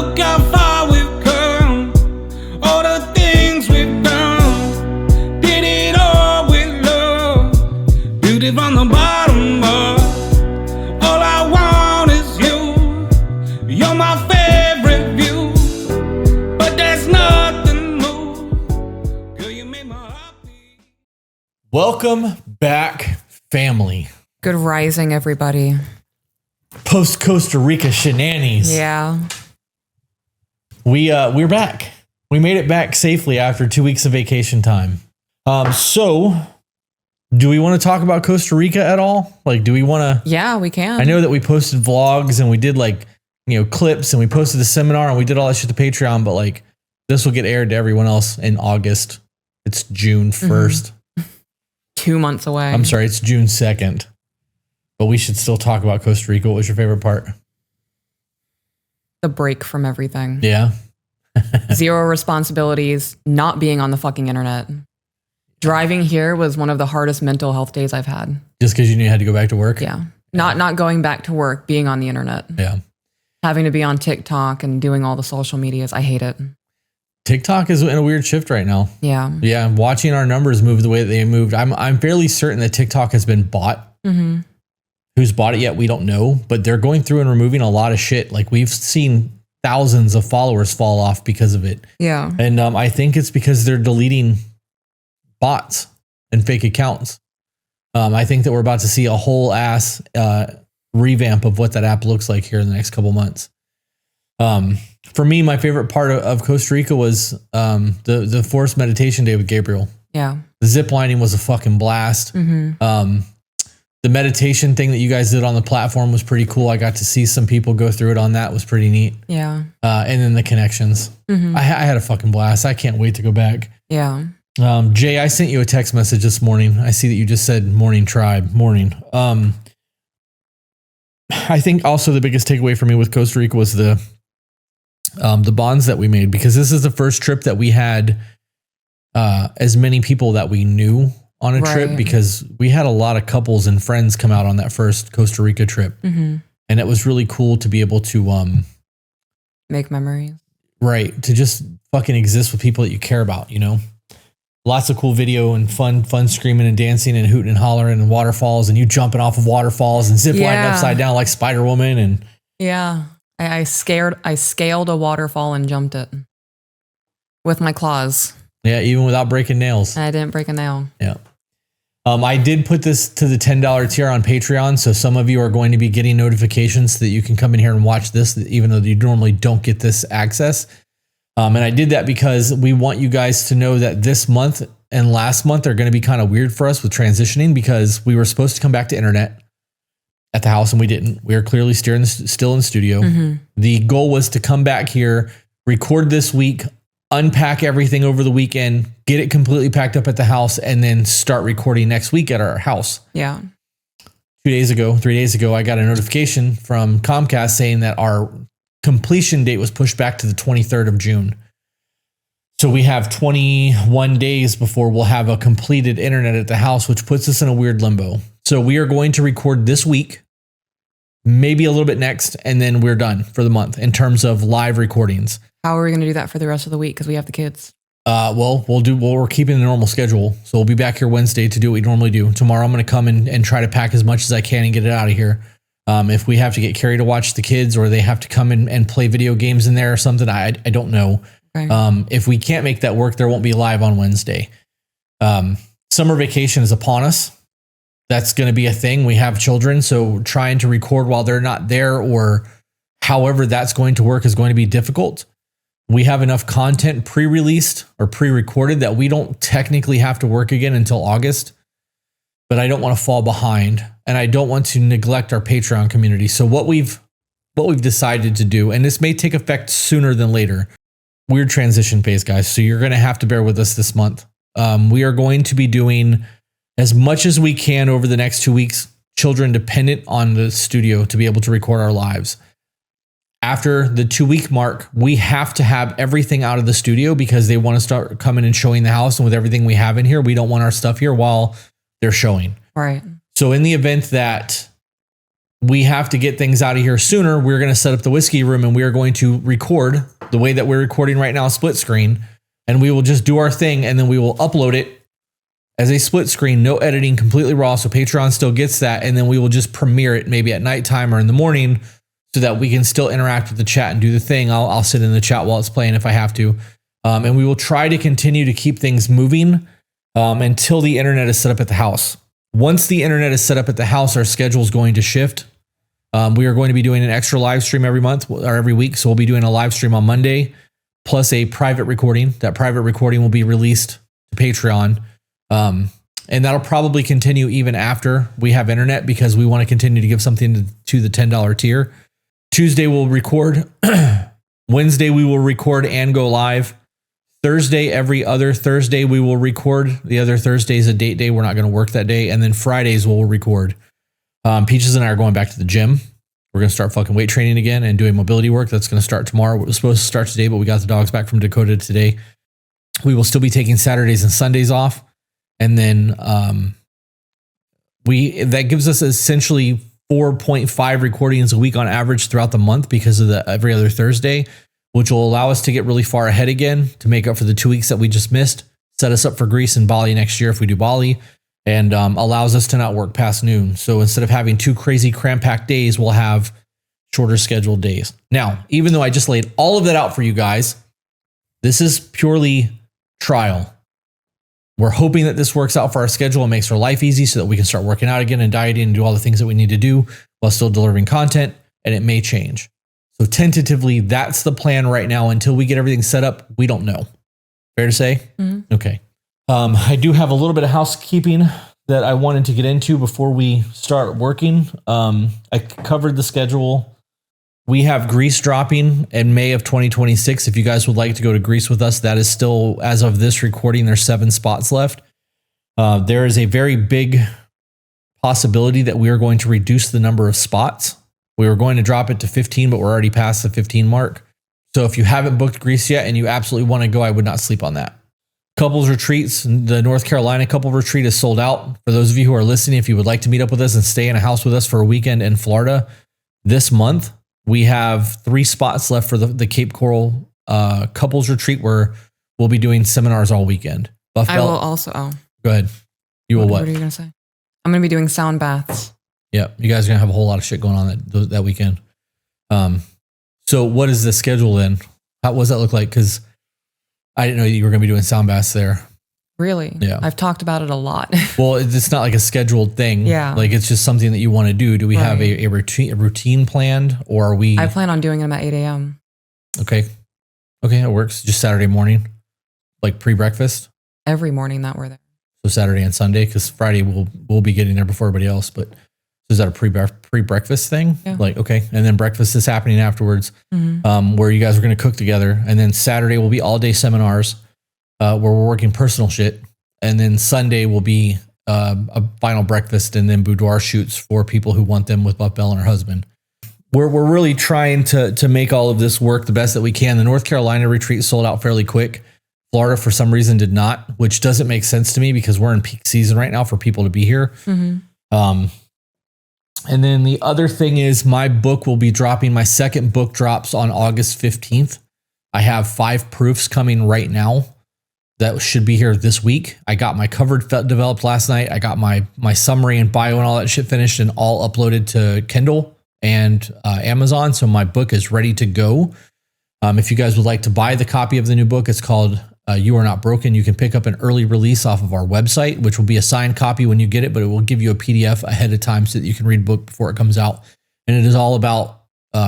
look how far we've come, all the things we've done, did it all with love, beauty from the bottom up. All I want is you, you're my favorite view, but there's nothing more, girl, you make my heart beat. Welcome back, family. Good rising, everybody. Post Costa Rica shenanigans. Yeah. We're back. We made it back safely after 2 weeks of vacation time. So do we want to talk about Costa Rica at all? Like, do we want to? Yeah, we can. I know that we posted vlogs and we did clips and we posted the seminar and we did all that shit to Patreon, but like this will get aired to everyone else in August. It's June 1st. 2 months away. I'm sorry, it's June 2nd. But we should still talk about Costa Rica. What was your favorite part? The break from everything. Yeah. Zero responsibilities, not being on the fucking internet. Driving here was one of the hardest mental health days I've had. Just because you knew you had to go back to work? Yeah. Not going back to work, being on the internet. Yeah. Having to be on TikTok and doing all the social medias. I hate it. TikTok is in a weird shift right now. Yeah. Yeah. Watching our numbers move the way that they moved. I'm fairly certain that TikTok has been bought. Mm-hmm. Who's bought it yet? We don't know, but they're going through and removing a lot of shit. Like we've seen thousands of followers fall off because of it. Yeah. And I think it's because they're deleting bots and fake accounts. I think that we're about to see a whole ass revamp of what that app looks like here in the next couple months. For me, my favorite part of Costa Rica was the forced meditation day with Gabriel. Yeah. The zip lining was a fucking blast. Mm-hmm. The meditation thing that you guys did on the platform was pretty cool. I got to see some people go through it on that. It was pretty neat. Yeah. And then the connections. Mm-hmm. I had a fucking blast. I can't wait to go back. Yeah. Jay, I sent you a text message this morning. I see that you just said morning tribe, morning. I think also the biggest takeaway for me with Costa Rica was the bonds that we made, because this is the first trip that we had as many people that we knew on a trip, because we had a lot of couples and friends come out on that first Costa Rica trip. Mm-hmm. And it was really cool to be able to make memories. Right. To just fucking exist with people that you care about, you know? Lots of cool video and fun screaming and dancing and hooting and hollering and waterfalls and you jumping off of waterfalls and zip lining upside down like Spider Woman. And yeah, I scaled a waterfall and jumped it with my claws. Yeah, even without breaking nails. I didn't break a nail. Yeah. I did put this to the $10 tier on Patreon, so some of you are going to be getting notifications so that you can come in here and watch this, even though you normally don't get this access. And I did that because we want you guys to know that this month and last month are going to be kind of weird for us with transitioning, because we were supposed to come back to internet at the house and we didn't. We are clearly still in the studio. Mm-hmm. The goal was to come back here, record this week, unpack everything over the weekend, get it completely packed up at the house, and then start recording next week at our house. Yeah. 3 days ago, I got a notification from Comcast saying that our completion date was pushed back to the 23rd of June. So we have 21 days before we'll have a completed internet at the house, which puts us in a weird limbo. So we are going to record this week, maybe a little bit next, and then we're done for the month in terms of live recordings. How are we going to do that for the rest of the week? Because we have the kids. We're keeping the normal schedule. So we'll be back here Wednesday to do what we normally do. Tomorrow I'm going to come and try to pack as much as I can and get it out of here. If we have to get Carrie to watch the kids, or they have to come in and play video games in there or something, I don't know. Okay. If we can't make that work, there won't be live on Wednesday. Summer vacation is upon us. That's going to be a thing. We have children, so trying to record while they're not there, or however that's going to work, is going to be difficult. We have enough content pre-released or pre-recorded that we don't technically have to work again until August, but I don't want to fall behind and I don't want to neglect our Patreon community. So what we've decided to do, and this may take effect sooner than later, weird transition phase, guys. So you're going to have to bear with us this month. We are going to be doing as much as we can over the next 2 weeks, children dependent on the studio to be able to record our lives. After the 2 week mark, we have to have everything out of the studio because they want to start coming and showing the house. And with everything we have in here, we don't want our stuff here while they're showing. Right. So in the event that we have to get things out of here sooner. We're going to set up the whiskey room and we are going to record the way that we're recording right now, split screen. And we will just do our thing and then we will upload it as a split screen, no editing, completely raw. So Patreon still gets that. And then we will just premiere it maybe at nighttime or in the morning so that we can still interact with the chat and do the thing. I'll sit in the chat while it's playing if I have to. And we will try to continue to keep things moving until the internet is set up at the house. Once the internet is set up at the house, our schedule is going to shift. We are going to be doing an extra live stream every month or every week. So we'll be doing a live stream on Monday plus a private recording. That private recording will be released to Patreon. And that'll probably continue even after we have internet because we want to continue to give something to the $10 tier. Tuesday we'll record. Wednesday we will record and go live. Thursday, every other Thursday we will record. The other Thursday is a date day. We're not going to work that day. And then Fridays we'll record. Peaches and I are going back to the gym. We're going to start fucking weight training again and doing mobility work. That's going to start tomorrow. It was supposed to start today, but we got the dogs back from Dakota today. We will still be taking Saturdays and Sundays off. And then that gives us essentially 4.5 recordings a week on average throughout the month because of the every other Thursday, which will allow us to get really far ahead again to make up for the 2 weeks that we just missed, set us up for Greece and Bali next year if we do Bali, and allows us to not work past noon. So instead of having 2 crazy cram-packed days, we'll have shorter scheduled days. Now, even though I just laid all of that out for you guys, this is purely trial. We're hoping that this works out for our schedule and makes our life easy so that we can start working out again and dieting and do all the things that we need to do while still delivering content, and it may change. So tentatively, that's the plan right now. Until we get everything set up, we don't know. Fair to say? Mm-hmm. Okay. I do have a little bit of housekeeping that I wanted to get into before we start working. I covered the schedule. We have Greece dropping in May of 2026. If you guys would like to go to Greece with us, that is still, as of this recording, there's 7 spots left. There is a very big possibility that we are going to reduce the number of spots. We were going to drop it to 15, but we're already past the 15 mark. So if you haven't booked Greece yet and you absolutely want to go, I would not sleep on that. Couples retreats, the North Carolina couple retreat is sold out. For those of you who are listening, if you would like to meet up with us and stay in a house with us for a weekend in Florida this month, we have 3 spots left for the Cape Coral couples retreat where we'll be doing seminars all weekend. I will also. Go ahead. You will what? What are you going to say? I'm going to be doing sound baths. Yeah, you guys are going to have a whole lot of shit going on that weekend. So what is the schedule then? What does that look like? Because I didn't know you were going to be doing sound baths there. Really? Yeah. I've talked about it a lot. Well, it's not like a scheduled thing. Yeah. Like it's just something that you want to do. Do we have a routine planned, or are we? I plan on doing them at 8 a.m. Okay. Okay, it works. Just Saturday morning, like pre-breakfast. Every morning that we're there. So Saturday and Sunday, because Friday we'll be getting there before everybody else. But is that a pre-breakfast thing? Yeah. Like, okay. And then breakfast is happening afterwards, where you guys are going to cook together. And then Saturday will be all day seminars where we're working personal shit. And then Sunday will be a final breakfast and then boudoir shoots for people who want them with Buff Bell and her husband. We're really trying to make all of this work the best that we can. The North Carolina retreat sold out fairly quick. Florida, for some reason, did not, which doesn't make sense to me because we're in peak season right now for people to be here. Mm-hmm. And then the other thing is my book will be dropping. My second book drops on August 15th. I have 5 proofs coming right now that should be here this week. I got my cover developed last night. I got my summary and bio and all that shit finished and all uploaded to Kindle and Amazon. So my book is ready to go. If you guys would like to buy the copy of the new book, it's called You Are Not Broken. You can pick up an early release off of our website, which will be a signed copy when you get it, but it will give you a PDF ahead of time so that you can read the book before it comes out. And it is all about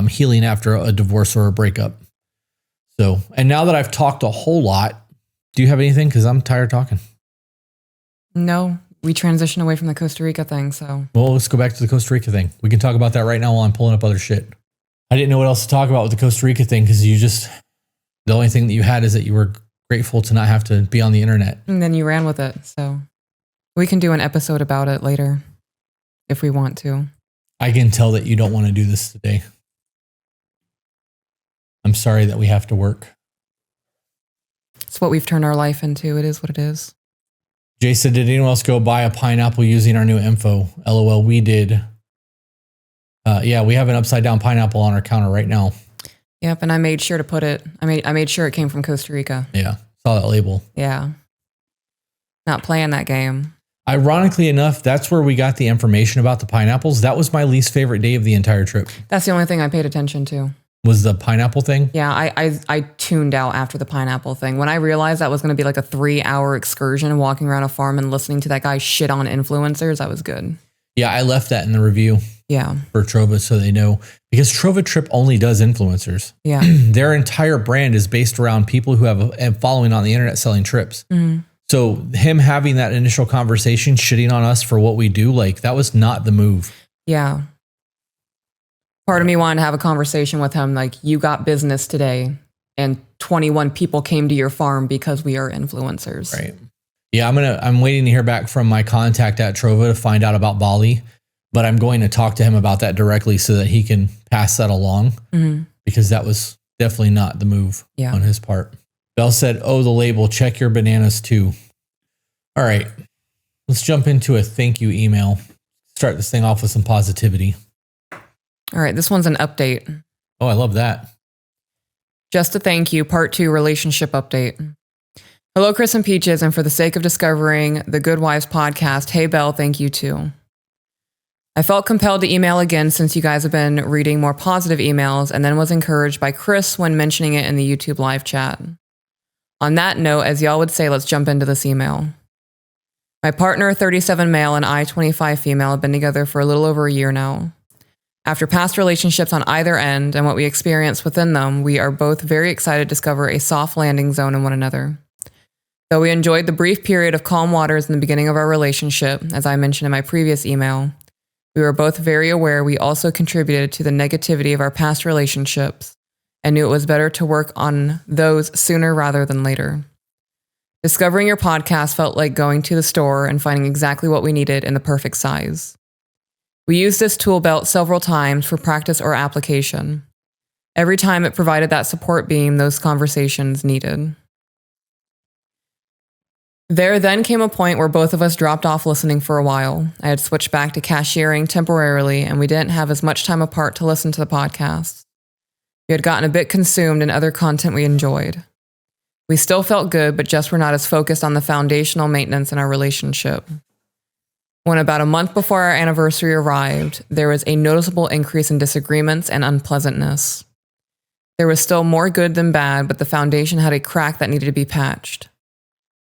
healing after a divorce or a breakup. So, and now that I've talked a whole lot, do you have anything? Because I'm tired of talking. No, we transitioned away from the Costa Rica thing. So, well, let's go back to the Costa Rica thing. We can talk about that right now while I'm pulling up other shit. I didn't know what else to talk about with the Costa Rica thing because the only thing that you had is that you were grateful to not have to be on the internet. And then you ran with it. So we can do an episode about it later if we want to. I can tell that you don't want to do this today. I'm sorry that we have to work. It's what we've turned our life into. It is what it is. Jay said, did anyone else go buy a pineapple using our new info? LOL, we did. Yeah, we have an upside down pineapple on our counter right now. Yep, and I made sure to put it. I made sure it came from Costa Rica. Yeah, saw that label. Yeah, not playing that game. Ironically enough, that's where we got the information about the pineapples. That was my least favorite day of the entire trip. That's the only thing I paid attention to. Was the pineapple thing? Yeah, I tuned out after the pineapple thing. When I realized that was going to be like a 3-hour excursion walking around a farm and listening to that guy shit on influencers, that was good. Yeah, I left that in the review. Yeah. For Trova so they know. Because Trova Trip only does influencers. Yeah. Their entire brand is based around people who have a following on the internet selling trips. Mm-hmm. So him having that initial conversation, shitting on us for what we do, like that was not the move. Yeah. Part of me wanted to have a conversation with him, like, you got business today and 21 people came to your farm because we are influencers. Right. Yeah, I'm waiting to hear back from my contact at Trova to find out about Bali, but I'm going to talk to him about that directly so that he can pass that along, because that was definitely not the move on his part. Belle said, "Oh, the label, check your bananas too." All right, let's jump into a thank you email. Start this thing off with some positivity. All right, this one's an update. Oh, I love that. Just a thank you, part 2 relationship update. Hello, Chris and Peaches, and for the sake of discovering the Good Wives podcast, hey, Belle, thank you too. I felt compelled to email again since you guys have been reading more positive emails, and then was encouraged by Chris when mentioning it in the YouTube live chat. On that note, as y'all would say, let's jump into this email. My partner, 37 male, and I, 25 female, have been together for a little over a year now. After past relationships on either end and what we experienced within them, we are both very excited to discover a soft landing zone in one another. Though we enjoyed the brief period of calm waters in the beginning of our relationship, as I mentioned in my previous email, we were both very aware we also contributed to the negativity of our past relationships and knew it was better to work on those sooner rather than later. Discovering your podcast felt like going to the store and finding exactly what we needed in the perfect size. We used this tool belt several times for practice or application. Every time it provided that support beam those conversations needed. There then came a point where both of us dropped off listening for a while. I had switched back to cashiering temporarily, and we didn't have as much time apart to listen to the podcast. We had gotten a bit consumed in other content we enjoyed. We still felt good, but just were not as focused on the foundational maintenance in our relationship. When about a month before our anniversary arrived, there was a noticeable increase in disagreements and unpleasantness. There was still more good than bad, but the foundation had a crack that needed to be patched.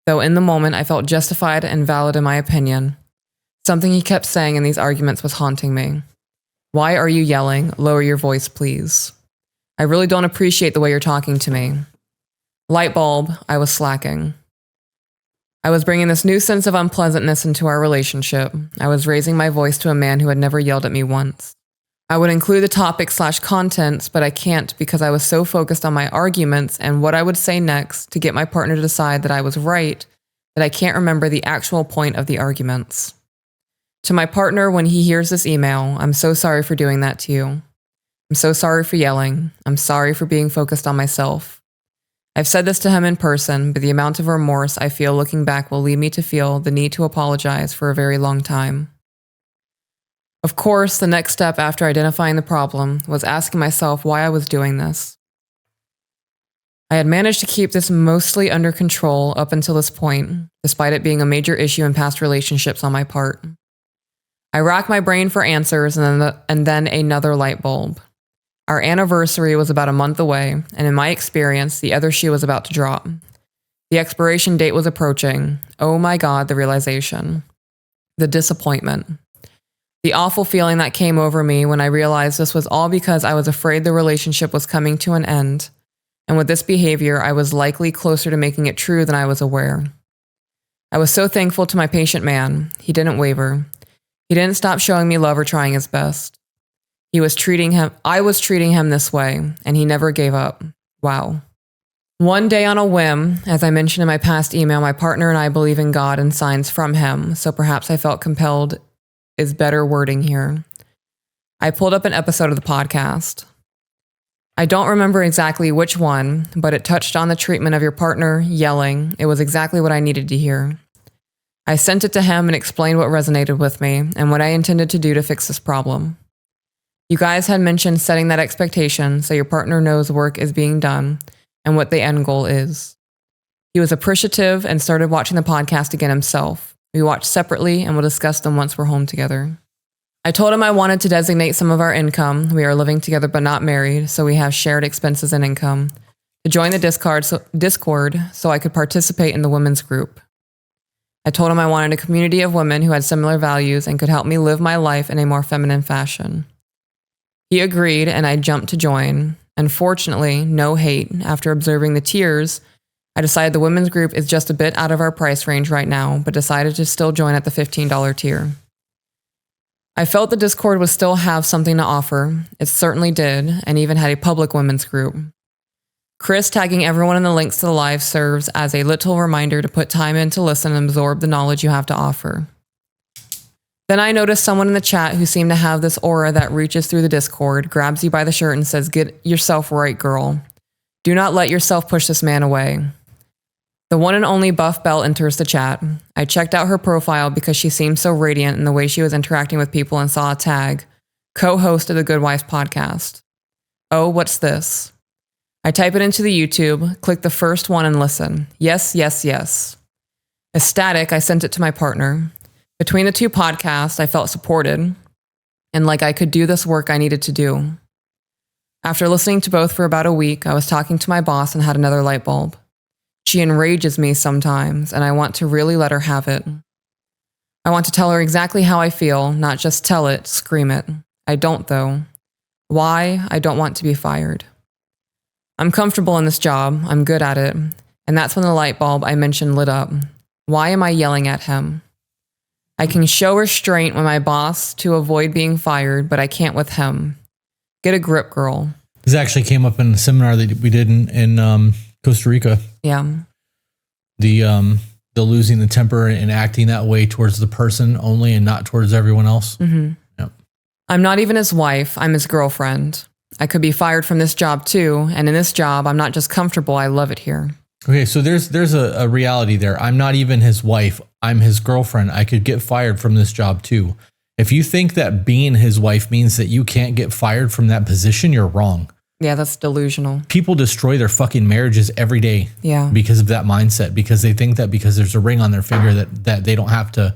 Though in the moment I felt justified and valid in my opinion, something he kept saying in these arguments was haunting me. Why are you yelling? Lower your voice, please. I really don't appreciate the way you're talking to me. Light bulb, I was slacking. I was bringing this new sense of unpleasantness into our relationship. I was raising my voice to a man who had never yelled at me once. I would include the topic/contents, but I can't because I was so focused on my arguments and what I would say next to get my partner to decide that I was right that I can't remember the actual point of the arguments. To my partner, when he hears this email, I'm so sorry for doing that to you. I'm so sorry for yelling. I'm sorry for being focused on myself. I've said this to him in person, but the amount of remorse I feel looking back will lead me to feel the need to apologize for a very long time. Of course, the next step after identifying the problem was asking myself why I was doing this. I had managed to keep this mostly under control up until this point, despite it being a major issue in past relationships on my part. I racked my brain for answers and then another light bulb. Our anniversary was about a month away, and in my experience, the other shoe was about to drop. The expiration date was approaching. Oh my God, the realization. The disappointment. The awful feeling that came over me when I realized this was all because I was afraid the relationship was coming to an end, and with this behavior, I was likely closer to making it true than I was aware. I was so thankful to my patient man. He didn't waver. He didn't stop showing me love or trying his best. I was treating him this way, and he never gave up. Wow. One day on a whim, as I mentioned in my past email, my partner and I believe in God and signs from him, so perhaps I felt compelled is better wording here. I pulled up an episode of the podcast. I don't remember exactly which one, but it touched on the treatment of your partner yelling. It was exactly what I needed to hear. I sent it to him and explained what resonated with me and what I intended to do to fix this problem. You guys had mentioned setting that expectation so your partner knows work is being done and what the end goal is. He was appreciative and started watching the podcast again himself. We watched separately and will discuss them once we're home together. I told him I wanted to designate some of our income. We are living together but not married, so we have shared expenses and income. To join the Discord so I could participate in the women's group. I told him I wanted a community of women who had similar values and could help me live my life in a more feminine fashion. He agreed and I jumped to join. Unfortunately, no hate. After observing the tiers, I decided the women's group is just a bit out of our price range right now, but decided to still join at the $15 tier. I felt the Discord would still have something to offer. It certainly did, and even had a public women's group. Chris tagging everyone in the links to the live serves as a little reminder to put time in to listen and absorb the knowledge you have to offer. Then I noticed someone in the chat who seemed to have this aura that reaches through the Discord, grabs you by the shirt and says, "Get yourself right, girl. Do not let yourself push this man away." The one and only Buff Bell enters the chat. I checked out her profile because she seemed so radiant in the way she was interacting with people and saw a tag, co-host of the Good Wife podcast. Oh, what's this? I type it into the YouTube, click the first one and listen. Yes, yes, yes. Ecstatic, I sent it to my partner. Between the two podcasts, I felt supported and like I could do this work I needed to do. After listening to both for about a week, I was talking to my boss and had another light bulb. She enrages me sometimes, and I want to really let her have it. I want to tell her exactly how I feel, not just tell it, scream it. I don't, though. Why? I don't want to be fired. I'm comfortable in this job, I'm good at it, and that's when the light bulb I mentioned lit up. Why am I yelling at him? I can show restraint with my boss to avoid being fired, but I can't with him. Get a grip, girl. This actually came up in a seminar that we did in Costa Rica. Yeah. The losing the temper and acting that way towards the person only and not towards everyone else. Mm-hmm. Yep. I'm not even his wife, I'm his girlfriend. I could be fired from this job too, and in this job, I'm not just comfortable, I love it here. Okay, so there's a reality there. I'm not even his wife, I'm his girlfriend. I could get fired from this job too. If you think that being his wife means that you can't get fired from that position, you're wrong. Yeah, that's delusional. People destroy their fucking marriages every day because of that mindset, because they think that because there's a ring on their finger that they don't have to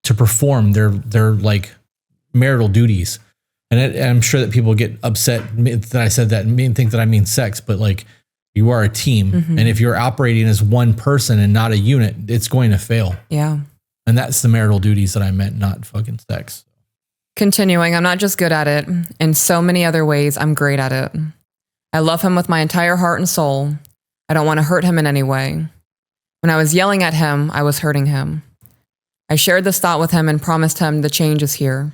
perform their like marital duties. And I'm sure that people get upset that I said that and think that I mean sex, but like you are a team. Mm-hmm. And if you're operating as one person and not a unit, it's going to fail. Yeah. And that's the marital duties that I meant, not fucking sex. Continuing, I'm not just good at it. In so many other ways, I'm great at it. I love him with my entire heart and soul. I don't want to hurt him in any way. When I was yelling at him, I was hurting him. I shared this thought with him and promised him the change is here.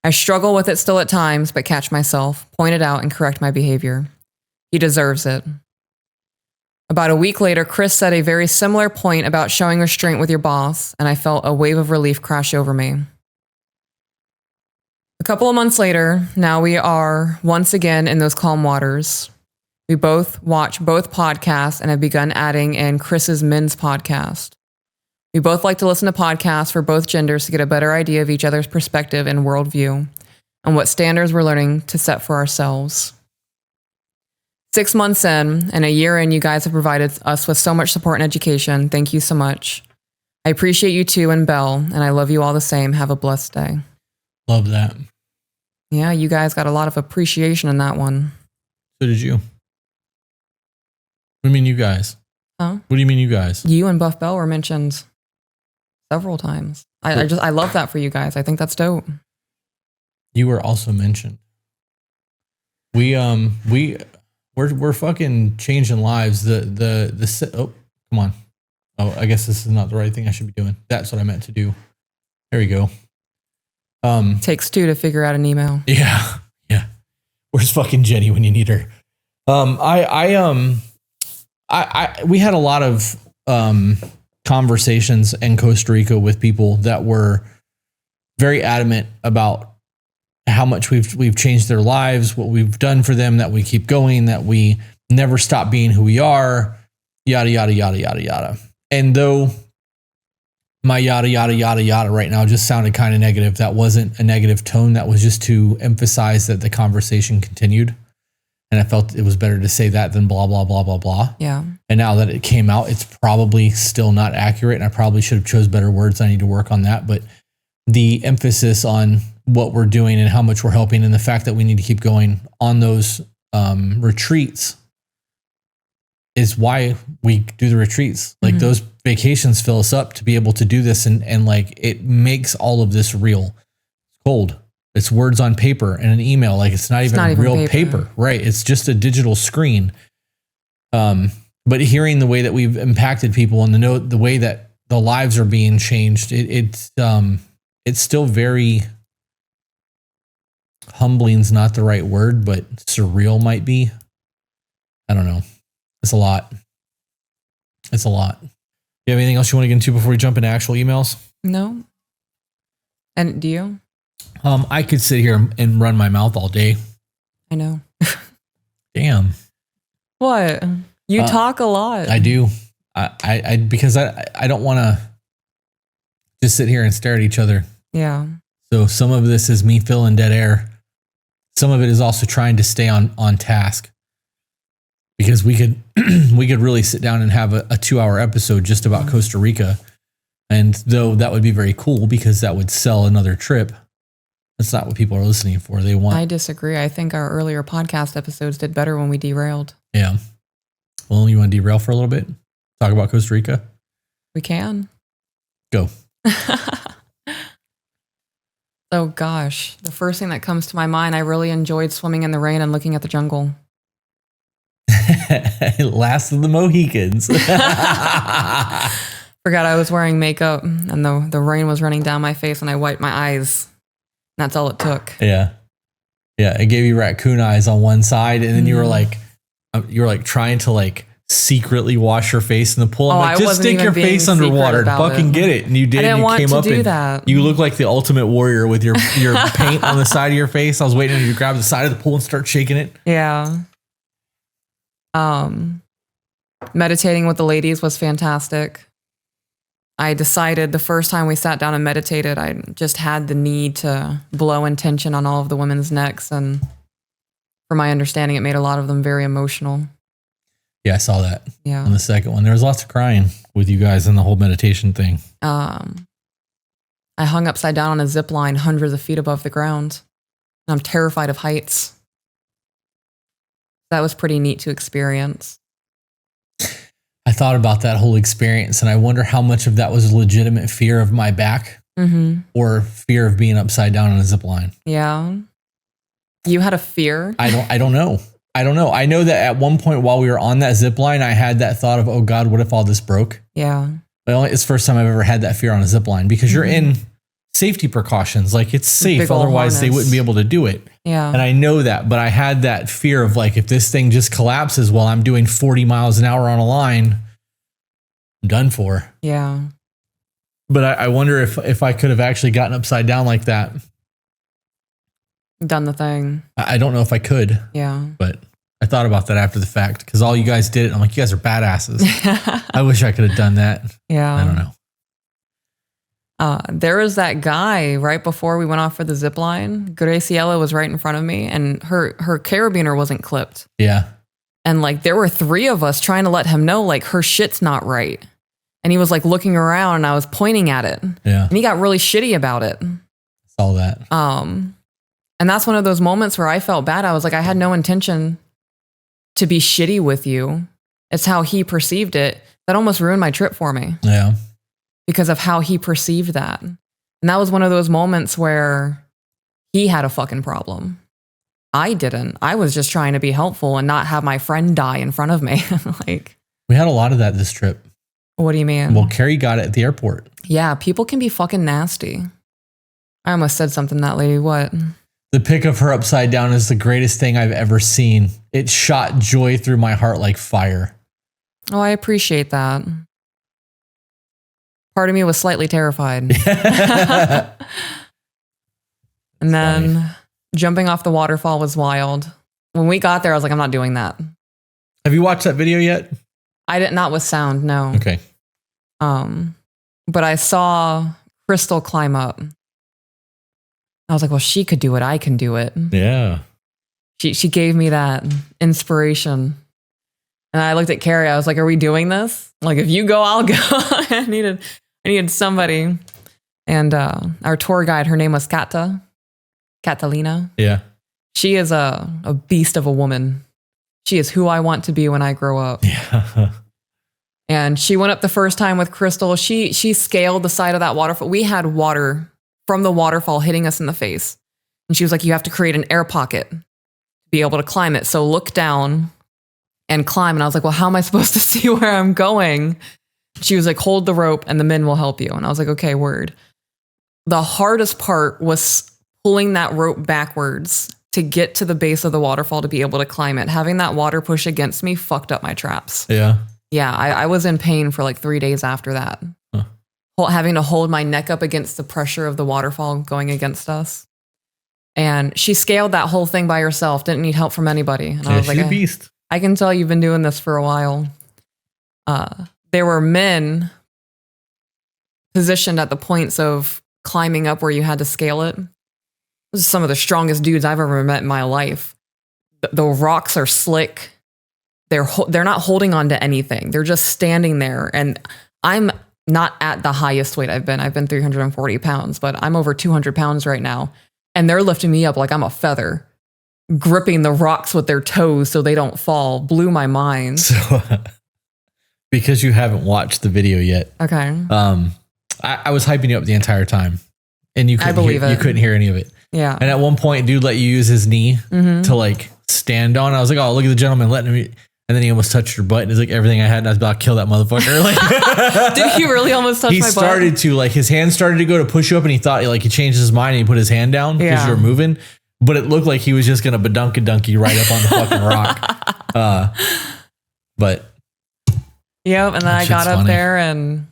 I struggle with it still at times, but catch myself, point it out, and correct my behavior. He deserves it. About a week later, Chris said a very similar point about showing restraint with your boss, and I felt a wave of relief crash over me. A couple of months later, now we are once again in those calm waters. We both watch both podcasts and have begun adding in Chris's men's podcast. We both like to listen to podcasts for both genders to get a better idea of each other's perspective and worldview, and what standards we're learning to set for ourselves. 6 months in, and a year in, you guys have provided us with so much support and education. Thank you so much. I appreciate you too and Belle, and I love you all the same. Have a blessed day. Love that. Yeah, you guys got a lot of appreciation in that one. So did you. What do you mean you guys? Huh? What do you mean you guys? You and Buff Bell were mentioned several times. I love that for you guys. I think that's dope. You were also mentioned. We're fucking changing lives. Oh, come on. Oh, I guess this is not the right thing I should be doing. That's what I meant to do. There we go. Takes two to figure out an email. Yeah. Where's fucking Jenny when you need her? We had a lot of conversations in Costa Rica with people that were very adamant about how much we've changed their lives, what we've done for them, that we keep going, that we never stop being who we are, yada, yada, yada, yada, yada. And though my yada, yada, yada, yada right now just sounded kind of negative. That wasn't a negative tone. That was just to emphasize that the conversation continued. And I felt it was better to say that than blah, blah, blah, blah, blah. Yeah. And now that it came out, it's probably still not accurate. And I probably should have chose better words. I need to work on that. But the emphasis on what we're doing and how much we're helping and the fact that we need to keep going on those retreats is why we do the retreats. Like those vacations fill us up to be able to do this. And like, it makes all of this real. It's cold. It's words on paper and an email. Like it's not even real paper. Right. It's just a digital screen. But hearing the way that we've impacted people and the way that the lives are being changed, it's still very humbling's not the right word, but surreal might be. I don't know. It's a lot. It's a lot. You have anything else you want to get into before we jump into actual emails? No. And do you? I could sit here and run my mouth all day. I know. Damn. What? You talk a lot. I do. I because I don't want to just sit here and stare at each other. Yeah. So some of this is me filling dead air. Some of it is also trying to stay on task. Because we could really sit down and have a 2-hour episode just about Costa Rica. And though that would be very cool because that would sell another trip, that's not what people are listening for. They want. I disagree. I think our earlier podcast episodes did better when we derailed. Yeah. Well, you want to derail for a little bit? Talk about Costa Rica? We can. Go. Oh gosh. The first thing that comes to my mind, I really enjoyed swimming in the rain and looking at the jungle. Last of the Mohicans. Forgot I was wearing makeup and the rain was running down my face and I wiped my eyes. That's all it took. Yeah. Yeah. It gave you raccoon eyes on one side. And then you were like trying to like secretly wash your face in the pool. I'm like, just stick your face underwater and fucking get it. And you did. I didn't want to do and that. You look like the ultimate warrior with your paint on the side of your face. I was waiting for you to grab the side of the pool and start shaking it. Yeah. Meditating with the ladies was fantastic. I decided the first time we sat down and meditated, I just had the need to blow intention on all of the women's necks. And from my understanding, it made a lot of them very emotional. Yeah, I saw that. Yeah. On the second one, there was lots of crying with you guys in the whole meditation thing. I hung upside down on a zip line hundreds of feet above the ground. I'm terrified of heights. That was pretty neat to experience. I thought about that whole experience and I wonder how much of that was legitimate fear of my back or fear of being upside down on a zip line. Yeah. You had a fear? I don't know. I know that at one point while we were on that zip line, I had that thought of, oh God, what if all this broke? Yeah. Well, it's the first time I've ever had that fear on a zip line because you're in safety precautions. Like it's safe. Otherwise they wouldn't be able to do it. Yeah. And I know that, but I had that fear of like, if this thing just collapses while I'm doing 40 miles an hour on a line, I'm done for. Yeah. But I wonder if I could have actually gotten upside down like that. Done the thing. I don't know if I could. Yeah. But I thought about that after the fact because all you guys did it. I'm like, you guys are badasses. I wish I could have done that. Yeah. I don't know. There was that guy right before we went off for the zip line. Graciela was right in front of me and her carabiner wasn't clipped. Yeah. And like there were 3 of us trying to let him know like her shit's not right. And he was like looking around and I was pointing at it. Yeah. And he got really shitty about it. Saw that. And that's one of those moments where I felt bad. I was like, I had no intention to be shitty with you. It's how he perceived it. That almost ruined my trip for me. Yeah. Because of how he perceived that. And that was one of those moments where he had a fucking problem. I didn't. I was just trying to be helpful and not have my friend die in front of me. Like, we had a lot of that this trip. What do you mean? Well, Carrie got it at the airport. Yeah, people can be fucking nasty. I almost said something to that lady. What? The pic of her upside down is the greatest thing I've ever seen. It shot joy through my heart like fire. Oh, I appreciate that. Part of me was slightly terrified. And then jumping off the waterfall was wild. When we got there, I was like, I'm not doing that. Have you watched that video yet? I did not with sound, no. Okay. But I saw Crystal climb up. I was like, well, she could do it. I can do it. Yeah. She gave me that inspiration. And I looked at Carrie. I was like, are we doing this? Like, if you go, I'll go. I needed somebody. And our tour guide, her name was Catalina. Yeah. She is a beast of a woman. She is who I want to be when I grow up. Yeah. And she went up the first time with Crystal. She scaled the side of that waterfall. We had water from the waterfall hitting us in the face. And she was like, you have to create an air pocket to be able to climb it. So look down and climb. And I was like, well, how am I supposed to see where I'm going? She was like, hold the rope and the men will help you. And I was like, okay, word. The hardest part was pulling that rope backwards to get to the base of the waterfall to be able to climb it. Having that water push against me fucked up my traps. Yeah. Yeah, I was in pain for like 3 days after that. Huh. Having to hold my neck up against the pressure of the waterfall going against us. And she scaled that whole thing by herself, didn't need help from anybody. And I was like, she's a beast. I can tell you've been doing this for a while. There were men positioned at the points of climbing up where you had to scale it. This is some of the strongest dudes I've ever met in my life. The rocks are slick. They're not holding on to anything. They're just standing there. And I'm not at the highest weight I've been. I've been 340 pounds, but I'm over 200 pounds right now. And they're lifting me up like I'm a feather, gripping the rocks with their toes so they don't fall. Blew my mind. So, because you haven't watched the video yet. Okay. I was hyping you up the entire time, and you couldn't you couldn't hear any of it. Yeah. And at one point, dude let you use his knee to like stand on. I was like, oh, look at the gentleman letting me. And then he almost touched your butt. And it's like everything I had, and I was about to kill that motherfucker. Like, did he really almost touch my butt? He started to, like, his hand started to go to push you up, and he thought, like, he changed his mind and he put his hand down because you were moving. But it looked like he was just gonna badunka-dunky right up on the fucking rock. But yep. And then I got up there, and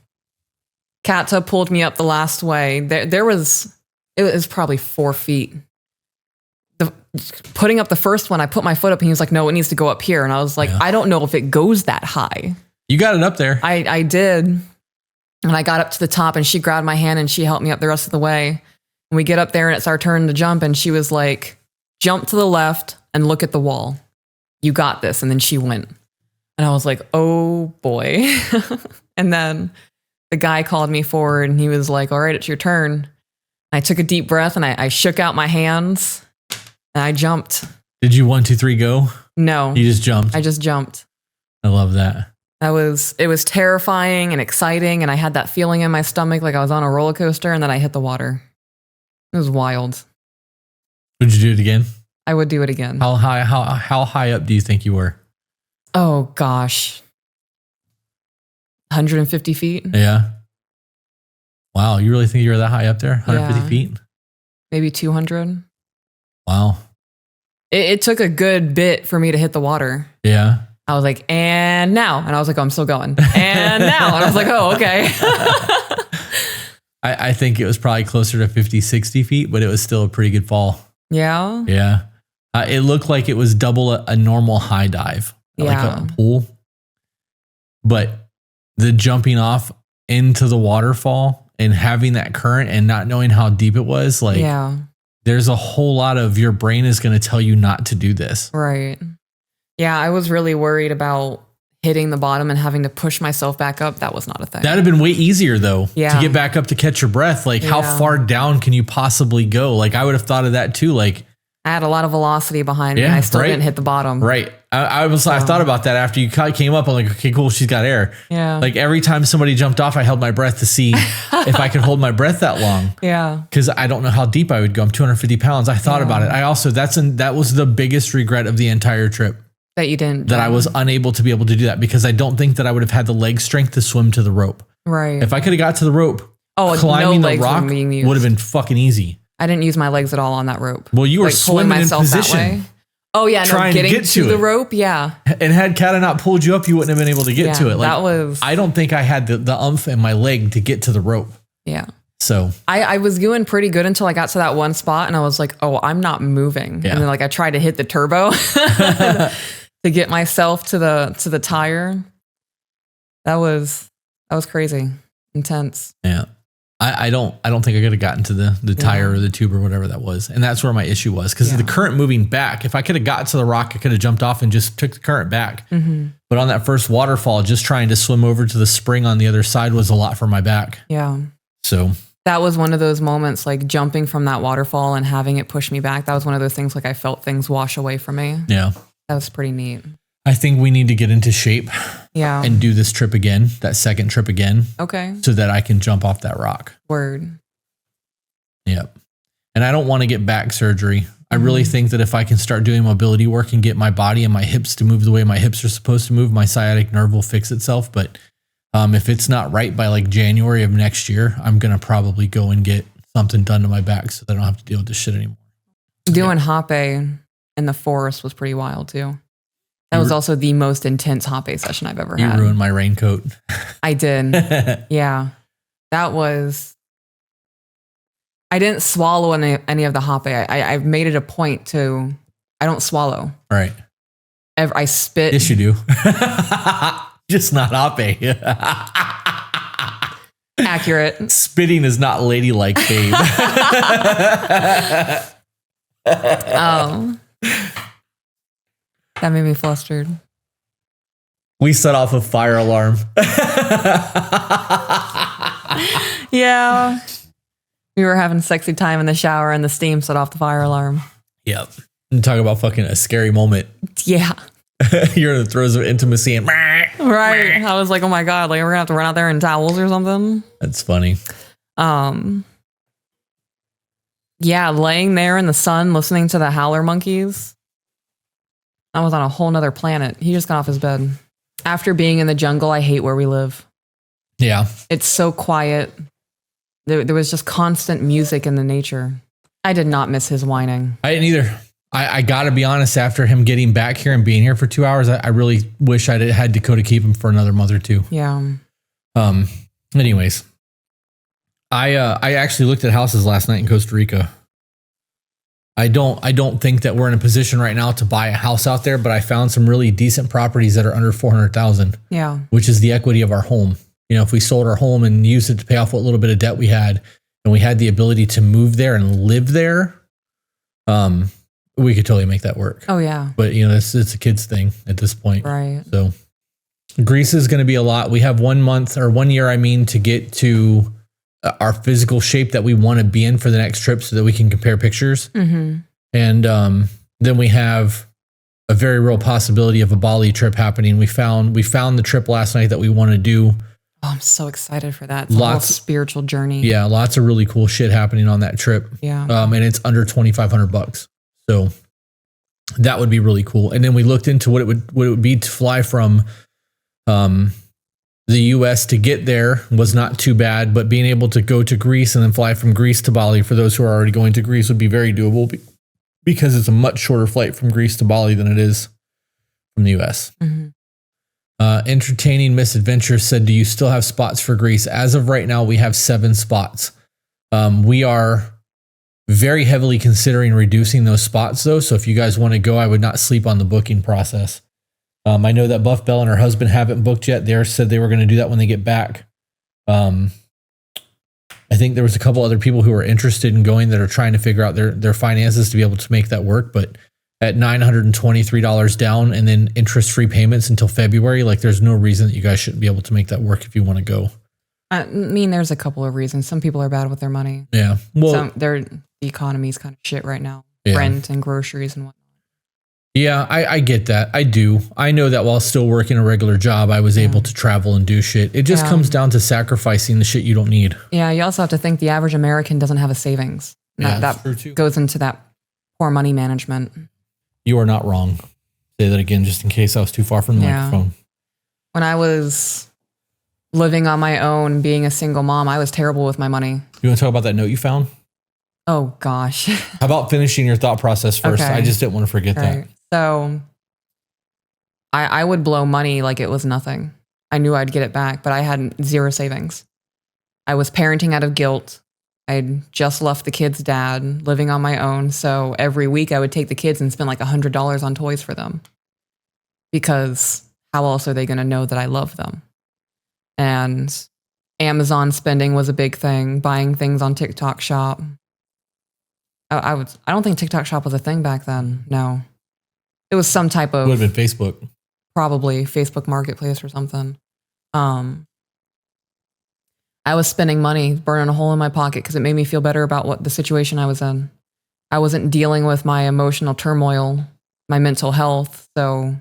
Katta pulled me up the last way. It was probably 4 feet. Putting up the first one, I put my foot up and he was like, no, it needs to go up here. And I was like, I don't know if it goes that high. You got it up there. I did. And I got up to the top and she grabbed my hand and she helped me up the rest of the way. And we get up there and it's our turn to jump. And she was like, jump to the left and look at the wall. You got this. And then she went. And I was like, oh boy. And then the guy called me forward and he was like, all right, it's your turn. And I took a deep breath and I shook out my hands. And I jumped. Did you 1, 2, 3 go? No. You just jumped. I just jumped. I love that. It was terrifying and exciting. And I had that feeling in my stomach like I was on a roller coaster. And then I hit the water. It was wild. Would you do it again? I would do it again. How high up do you think you were? Oh, gosh. 150 feet? Yeah. Wow. You really think you were that high up there? 150 feet? Maybe 200. Wow. It took a good bit for me to hit the water. Yeah. I was like, and now. And I was like, oh, I'm still going. And now. And I was like, oh, okay. I think it was probably closer to 50, 60 feet, but it was still a pretty good fall. Yeah. Yeah. It looked like it was double a normal high dive, like a pool. But the jumping off into the waterfall and having that current and not knowing how deep it was, like, there's a whole lot of your brain is going to tell you not to do this. Right. Yeah, I was really worried about hitting the bottom and having to push myself back up. That was not a thing. That'd have been way easier though, to get back up to catch your breath. Like how far down can you possibly go? Like I would have thought of that too. Like I had a lot of velocity behind me and I still didn't hit the bottom. Right. I thought about that after you came up. I'm like, okay, cool. She's got air. Yeah. Like every time somebody jumped off, I held my breath to see if I could hold my breath that long. Yeah. Cause I don't know how deep I would go. I'm 250 pounds. I thought about it. I also, that was the biggest regret of the entire trip. That you didn't. That I was unable to be able to do that because I don't think that I would have had the leg strength to swim to the rope. Right. If I could have got to the rope, climbing the rock would have been fucking easy. I didn't use my legs at all on that rope. Well, you were swimming in position. That way. Oh yeah, trying to get to the rope. Yeah. And had Kata not pulled you up, you wouldn't have been able to get to it. Like I don't think I had the umph in my leg to get to the rope. Yeah. So I was doing pretty good until I got to that one spot and I was like, oh, I'm not moving. Yeah. And then like I tried to hit the turbo to get myself to the tire. That was crazy. Intense. Yeah. I don't think I could have gotten to the tire or the tube or whatever that was. And that's where my issue was. Because the current moving back, if I could have got to the rock, I could have jumped off and just took the current back. Mm-hmm. But on that first waterfall, just trying to swim over to the spring on the other side was a lot for my back. Yeah. So that was one of those moments, like jumping from that waterfall and having it push me back. That was one of those things, like I felt things wash away from me. Yeah. That was pretty neat. I think we need to get into shape. Yeah. And do this trip again, that second trip again. Okay. So that I can jump off that rock. Word. Yep. And I don't want to get back surgery. I really think that if I can start doing mobility work and get my body and my hips to move the way my hips are supposed to move, my sciatic nerve will fix itself. But if it's not right by like January of next year, I'm going to probably go and get something done to my back so that I don't have to deal with this shit anymore. Doing hoppe in the forest was pretty wild too. That was also the most intense hoppe session I've ever had. You ruined my raincoat. I did. Yeah. That was... I didn't swallow any of the hoppe. I've made it a point to... I don't swallow. Right. I spit. Yes, you do. Just not hoppe. Accurate. Spitting is not ladylike, babe. Oh. That made me flustered. We set off a fire alarm. Yeah. We were having sexy time in the shower and the steam set off the fire alarm. Yep. And talk about fucking a scary moment. Yeah. You're in the throes of intimacy and... Right. I was like, oh my God, like we're gonna have to run out there in towels or something. That's funny. Yeah, laying there in the sun, listening to the howler monkeys. I was on a whole nother planet. He just got off his bed. After being in the jungle, I hate where we live. Yeah. It's so quiet. There was just constant music in the nature. I did not miss his whining. I didn't either. I got to be honest, after him getting back here and being here for 2 hours, I really wish I'd had Dakota keep him for another month or two. Yeah. Anyways, I actually looked at houses last night in Costa Rica. I don't think that we're in a position right now to buy a house out there, but I found some really decent properties that are under 400,000. Yeah. Which is the equity of our home. You know, if we sold our home and used it to pay off what little bit of debt we had, and we had the ability to move there and live there, we could totally make that work. Oh yeah. But you know, it's a kid's thing at this point. Right. So Greece is going to be a lot. We have 1 month or 1 year, to get to our physical shape that we want to be in for the next trip so that we can compare pictures. Mm-hmm. And then we have a very real possibility of a Bali trip happening. We found the trip last night that we want to do. Oh, I'm so excited for that. It's a whole spiritual journey. Yeah, lots of really cool shit happening on that trip. Yeah. And it's under $2,500. So that would be really cool. And then we looked into what it would be to fly from the US to get there was not too bad, but being able to go to Greece and then fly from Greece to Bali for those who are already going to Greece would be very doable because it's a much shorter flight from Greece to Bali than it is from the US. Mm-hmm. Entertaining Misadventure said, do you still have spots for Greece? As of right now, we have 7 spots. We are very heavily considering reducing those spots though. So if you guys want to go, I would not sleep on the booking process. I know that Buff Bell and her husband haven't booked yet. They said they were going to do that when they get back. I think there was a couple other people who are interested in going that are trying to figure out their finances to be able to make that work. But at $923 down and then interest-free payments until February, like there's no reason that you guys shouldn't be able to make that work if you want to go. I mean, there's a couple of reasons. Some people are bad with their money. Yeah. Well, the economy's kind of shit right now. Yeah. Rent and groceries and whatnot. Yeah, I get that. I do. I know that while still working a regular job, I was able to travel and do shit. It just comes down to sacrificing the shit you don't need. Yeah, you also have to think the average American doesn't have a savings. That true too. Goes into that poor money management. You are not wrong. Say that again, just in case I was too far from the microphone. When I was living on my own, being a single mom, I was terrible with my money. You want to talk about that note you found? Oh, gosh. How about finishing your thought process first? Okay. I just didn't want to forget that. So I would blow money like it was nothing. I knew I'd get it back, but I had 0 savings. I was parenting out of guilt. I'd just left the kids' dad, living on my own. So every week I would take the kids and spend like $100 on toys for them. Because how else are they going to know that I love them? And Amazon spending was a big thing, buying things on TikTok Shop. I don't think TikTok Shop was a thing back then. No. It was some type of... It would have been Facebook. Probably Facebook Marketplace or something. I was spending money, burning a hole in my pocket because it made me feel better about what the situation I was in. I wasn't dealing with my emotional turmoil, my mental health, so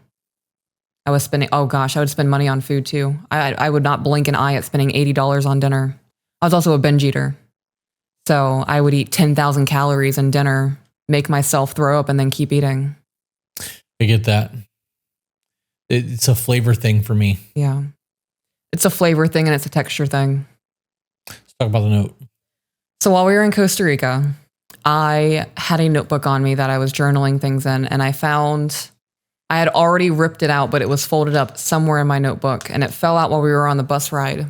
I was spending, oh gosh, I would spend money on food too. I would not blink an eye at spending $80 on dinner. I was also a binge eater. So I would eat 10,000 calories in dinner, make myself throw up, and then keep eating. I get that. It's a flavor thing for me. Yeah. It's a flavor thing and it's a texture thing. Let's talk about the note. So while we were in Costa Rica, I had a notebook on me that I was journaling things in, and I found I had already ripped it out, but it was folded up somewhere in my notebook, and it fell out while we were on the bus ride.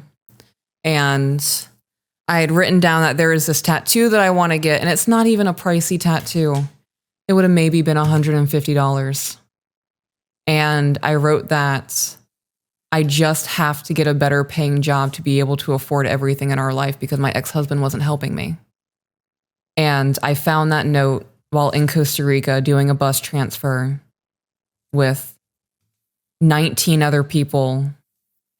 And I had written down that there is this tattoo that I want to get, and it's not even a pricey tattoo. It would have maybe been $150. And I wrote that I just have to get a better paying job to be able to afford everything in our life because my ex-husband wasn't helping me. And I found that note while in Costa Rica doing a bus transfer with 19 other people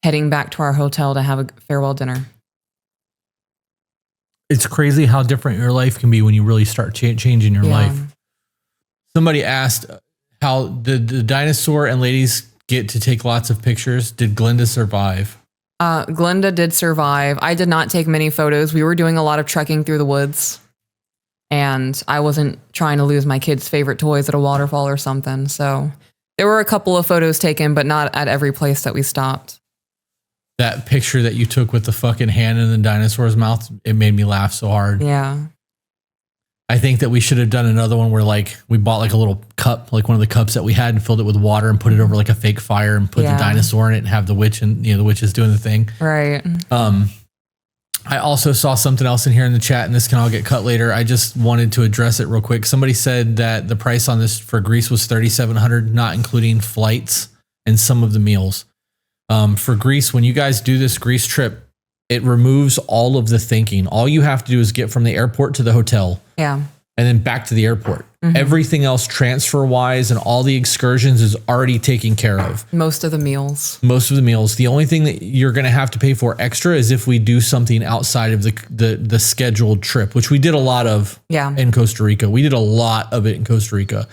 heading back to our hotel to have a farewell dinner. It's crazy how different your life can be when you really start changing your life. Somebody asked, how did the dinosaur and ladies get to take lots of pictures? Did Glenda survive? Glenda did survive. I did not take many photos. We were doing a lot of trekking through the woods, and I wasn't trying to lose my kids' favorite toys at a waterfall or something. So there were a couple of photos taken, but not at every place that we stopped. That picture that you took with the fucking hand in the dinosaur's mouth, it made me laugh so hard. Yeah. I think that we should have done another one where like we bought like a little cup, like one of the cups that we had, and filled it with water and put it over like a fake fire and put the dinosaur in it and have the witch, and the witch is doing the thing. Right. I also saw something else in here in the chat, and this can all get cut later. I just wanted to address it real quick. Somebody said that the price on this for Greece was $3,700, not including flights and some of the meals. For Greece, when you guys do this Greece trip, it removes all of the thinking. All you have to do is get from the airport to the hotel. Yeah. And then back to the airport. Mm-hmm. Everything else transfer wise and all the excursions is already taken care of. Most of the meals. The only thing that you're going to have to pay for extra is if we do something outside of the scheduled trip, which we did a lot of in Costa Rica. We did a lot of it in Costa Rica.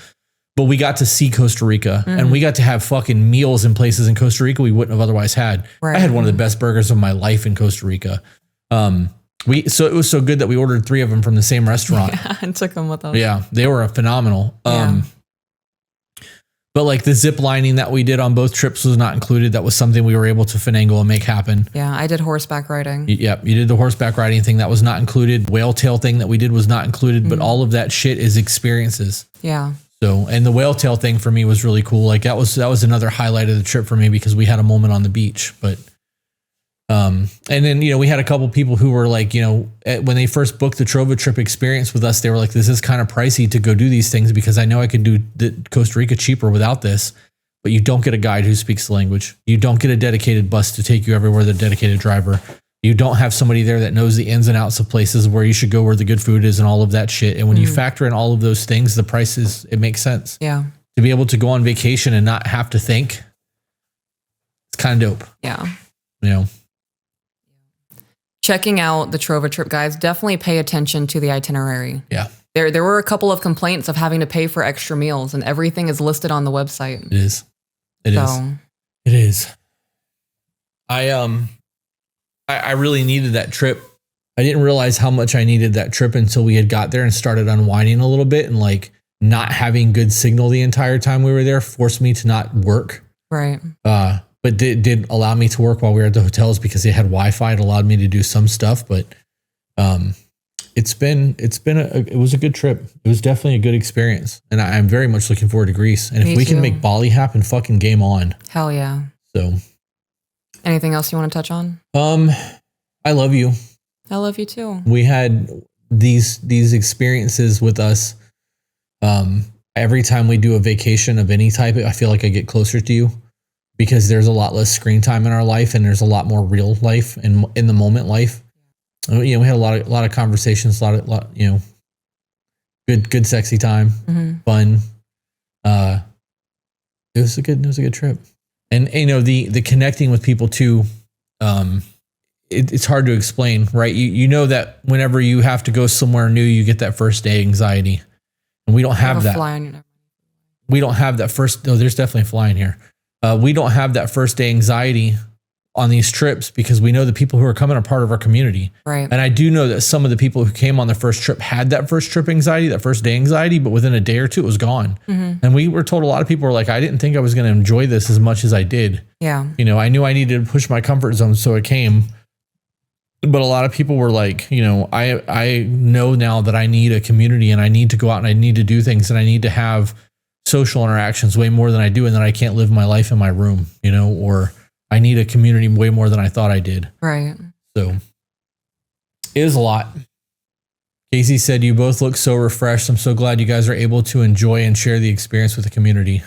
But we got to see Costa Rica, and we got to have fucking meals in places in Costa Rica we wouldn't have otherwise had. Right. I had one of the best burgers of my life in Costa Rica. So it was so good that we ordered 3 of them from the same restaurant. Yeah, and took them with us. Yeah, they were phenomenal. But like the zip lining that we did on both trips was not included. That was something we were able to finagle and make happen. Yeah, I did horseback riding. Yep, you did the horseback riding thing. That was not included. Whale tail thing that we did was not included. But all of that shit is experiences. Yeah. So, and the whale tail thing for me was really cool. Like that was another highlight of the trip for me because we had a moment on the beach. But, and then, we had a couple people who were like, when they first booked the Trova trip experience with us, they were like, this is kind of pricey to go do these things because I know I could do the Costa Rica cheaper without this, but you don't get a guide who speaks the language. You don't get a dedicated bus to take you everywhere, the dedicated driver. You don't have somebody there that knows the ins and outs of places where you should go, where the good food is and all of that shit. And when you factor in all of those things, the prices, it makes sense. Yeah. To be able to go on vacation and not have to think, it's kind of dope. Yeah. Checking out the Trova trip, guys, definitely pay attention to the itinerary. Yeah. There were a couple of complaints of having to pay for extra meals, and everything is listed on the website. It is. It is. I really needed that trip. I didn't realize how much I needed that trip until we had got there and started unwinding a little bit, and like not having good signal the entire time we were there forced me to not work. Right. But did allow me to work while we were at the hotels because they had Wi-Fi. It allowed me to do some stuff, but it was a good trip. It was definitely a good experience, and I'm very much looking forward to Greece. And if we can make Bali happen, fucking game on. Hell yeah. So. Anything else you want to touch on? I love you. I love you too. We had these experiences with us. Every time we do a vacation of any type, I feel like I get closer to you. because there's a lot less screen time in our life and there's a lot more real life and in the moment life. We had a lot of conversations, a lot, good sexy time, fun. It was a good trip. And the connecting with people too, it's hard to explain, right? You know that whenever you have to go somewhere new, you get that first day anxiety, and we don't have that. We don't have that first. No, there's definitely a fly in here. We don't have that first day anxiety on these trips because we know the people who are coming are part of our community. Right. And I do know that some of the people who came on the first trip had that first trip anxiety, that first day anxiety, but within a day or two, it was gone. And we were told, a lot of people were like, I didn't think I was going to enjoy this as much as I did. Yeah. I knew I needed to push my comfort zone, so it came. But a lot of people were like, I know now that I need a community and I need to go out and I need to do things and I need to have social interactions way more than I do, and that I can't live my life in my room, or I need a community way more than I thought I did. Right. So it is a lot. Casey said, you both look so refreshed. I'm so glad you guys are able to enjoy and share the experience with the community.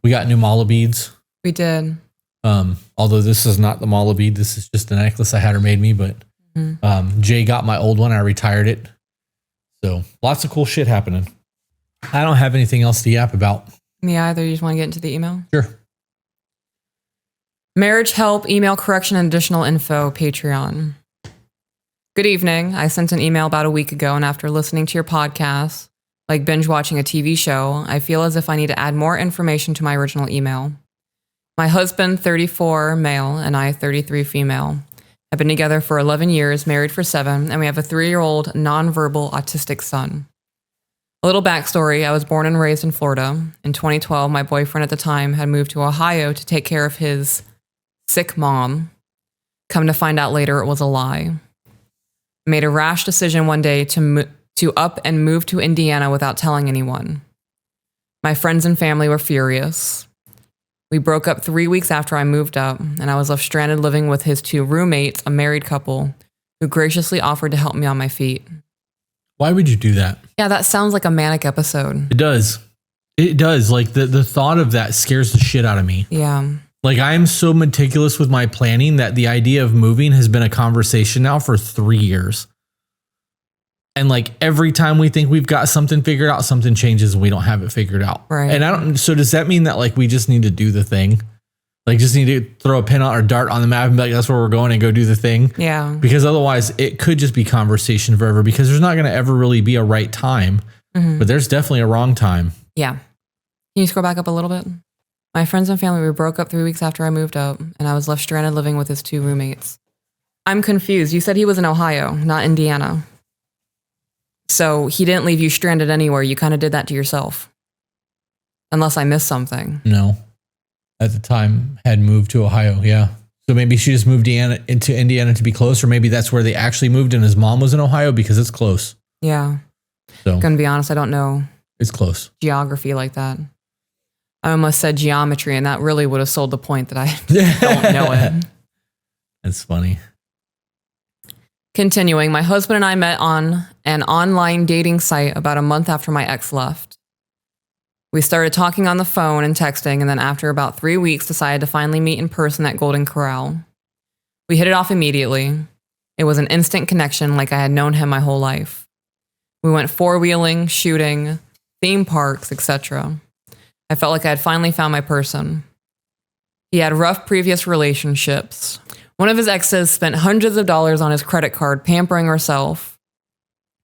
We got new mala beads. We did. Although this is not the mala bead. This is just the necklace I had her made me, but Jay got my old one. I retired it. So lots of cool shit happening. I don't have anything else to yap about. Me either. You just want to get into the email? Sure. Marriage help, email correction, and additional info, Patreon. Good evening. I sent an email about a week ago, and after listening to your podcast, like binge watching a TV show, I feel as if I need to add more information to my original email. My husband, 34 male, and I, 33 female, have been together for 11 years, married for 7, and we have a 3-year-old nonverbal autistic son. A little backstory, I was born and raised in Florida. In 2012, my boyfriend at the time had moved to Ohio to take care of his sick mom. Come to find out later, it was a lie. I made a rash decision one day to up and move to Indiana without telling anyone. My friends and family were furious. We broke up 3 weeks after I moved up, and I was left stranded living with his 2 roommates, a married couple, who graciously offered to help me on my feet. Why would you do that? Yeah, that sounds like a manic episode. It does. It does. Like the thought of that scares the shit out of me. Yeah. Like I'm so meticulous with my planning that the idea of moving has been a conversation now for 3 years. And like every time we think we've got something figured out, something changes and we don't have it figured out. Right. And so does that mean that like we just need to do the thing? Like just need to throw a pin on or dart on the map and be like, that's where we're going and go do the thing? Yeah. Because otherwise it could just be conversation forever because there's not going to ever really be a right time, but there's definitely a wrong time. Yeah. Can you scroll back up a little bit? My friends and family, we broke up 3 weeks after I moved up, and I was left stranded living with his 2 roommates. I'm confused. You said he was in Ohio, not Indiana. So he didn't leave you stranded anywhere. You kind of did that to yourself. Unless I missed something. No. At the time, had moved to Ohio, yeah. So maybe she just moved into Indiana to be close, or maybe that's where they actually moved and his mom was in Ohio because it's close. Yeah. So Gonna be honest, I don't know it's close. Geography like that. I almost said geometry, and that really would have sold the point that I don't know it. That's funny. Continuing, my husband and I met on an online dating site about a month after my ex left. We started talking on the phone and texting, and then after about 3 weeks, decided to finally meet in person at Golden Corral. We hit it off immediately. It was an instant connection like I had known him my whole life. We went 4-wheeling, shooting, theme parks, etc. I felt like I had finally found my person. He had rough previous relationships. One of his exes spent hundreds of dollars on his credit card pampering herself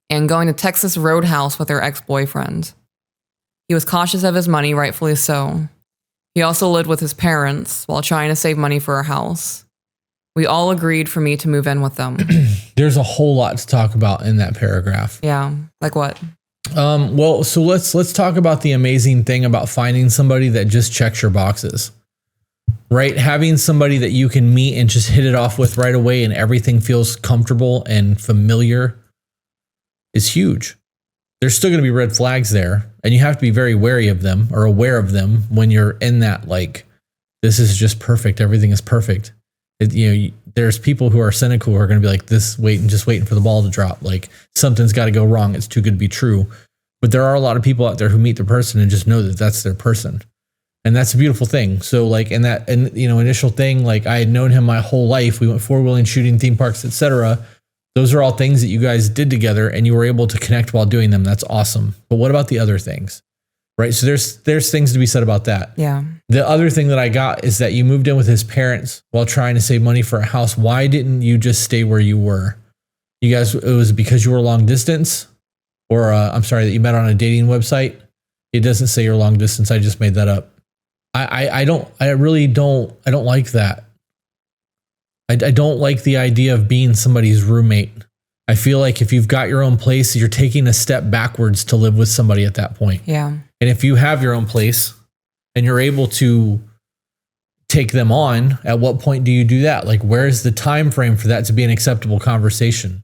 and going to Texas Roadhouse with her ex-boyfriend. He was cautious of his money, rightfully so. He also lived with his parents while trying to save money for a house. We all agreed for me to move in with them. There's a whole lot to talk about in that paragraph. Yeah, like what? Well, so let's talk about the amazing thing about finding somebody that just checks your boxes, right? Having somebody that you can meet and just hit it off with right away and everything feels comfortable and familiar is huge. There's still going to be red flags there, and you have to be very wary of them or aware of them when you're in that, like, this is just perfect. Everything is perfect. There's people who are cynical who are going to be like, just waiting for the ball to drop. Like something's got to go wrong. It's too good to be true. But there are a lot of people out there who meet the person and just know that that's their person. And that's a beautiful thing. So like initial thing, like I had known him my whole life. We went 4-wheeling, shooting, theme parks, etc. Those are all things that you guys did together and you were able to connect while doing them. That's awesome. But what about the other things? Right? So there's things to be said about that. Yeah. The other thing that I got is that you moved in with his parents while trying to save money for a house. Why didn't you just stay where you were? You guys, it was because you were long distance, or I'm sorry, that you met on a dating website. It doesn't say you're long distance. I just made that up. I don't like that. I don't like the idea of being somebody's roommate. I feel like if you've got your own place, you're taking a step backwards to live with somebody at that point. Yeah. And if you have your own place and you're able to take them on, at what point do you do that? Like, where's the time frame for that to be an acceptable conversation?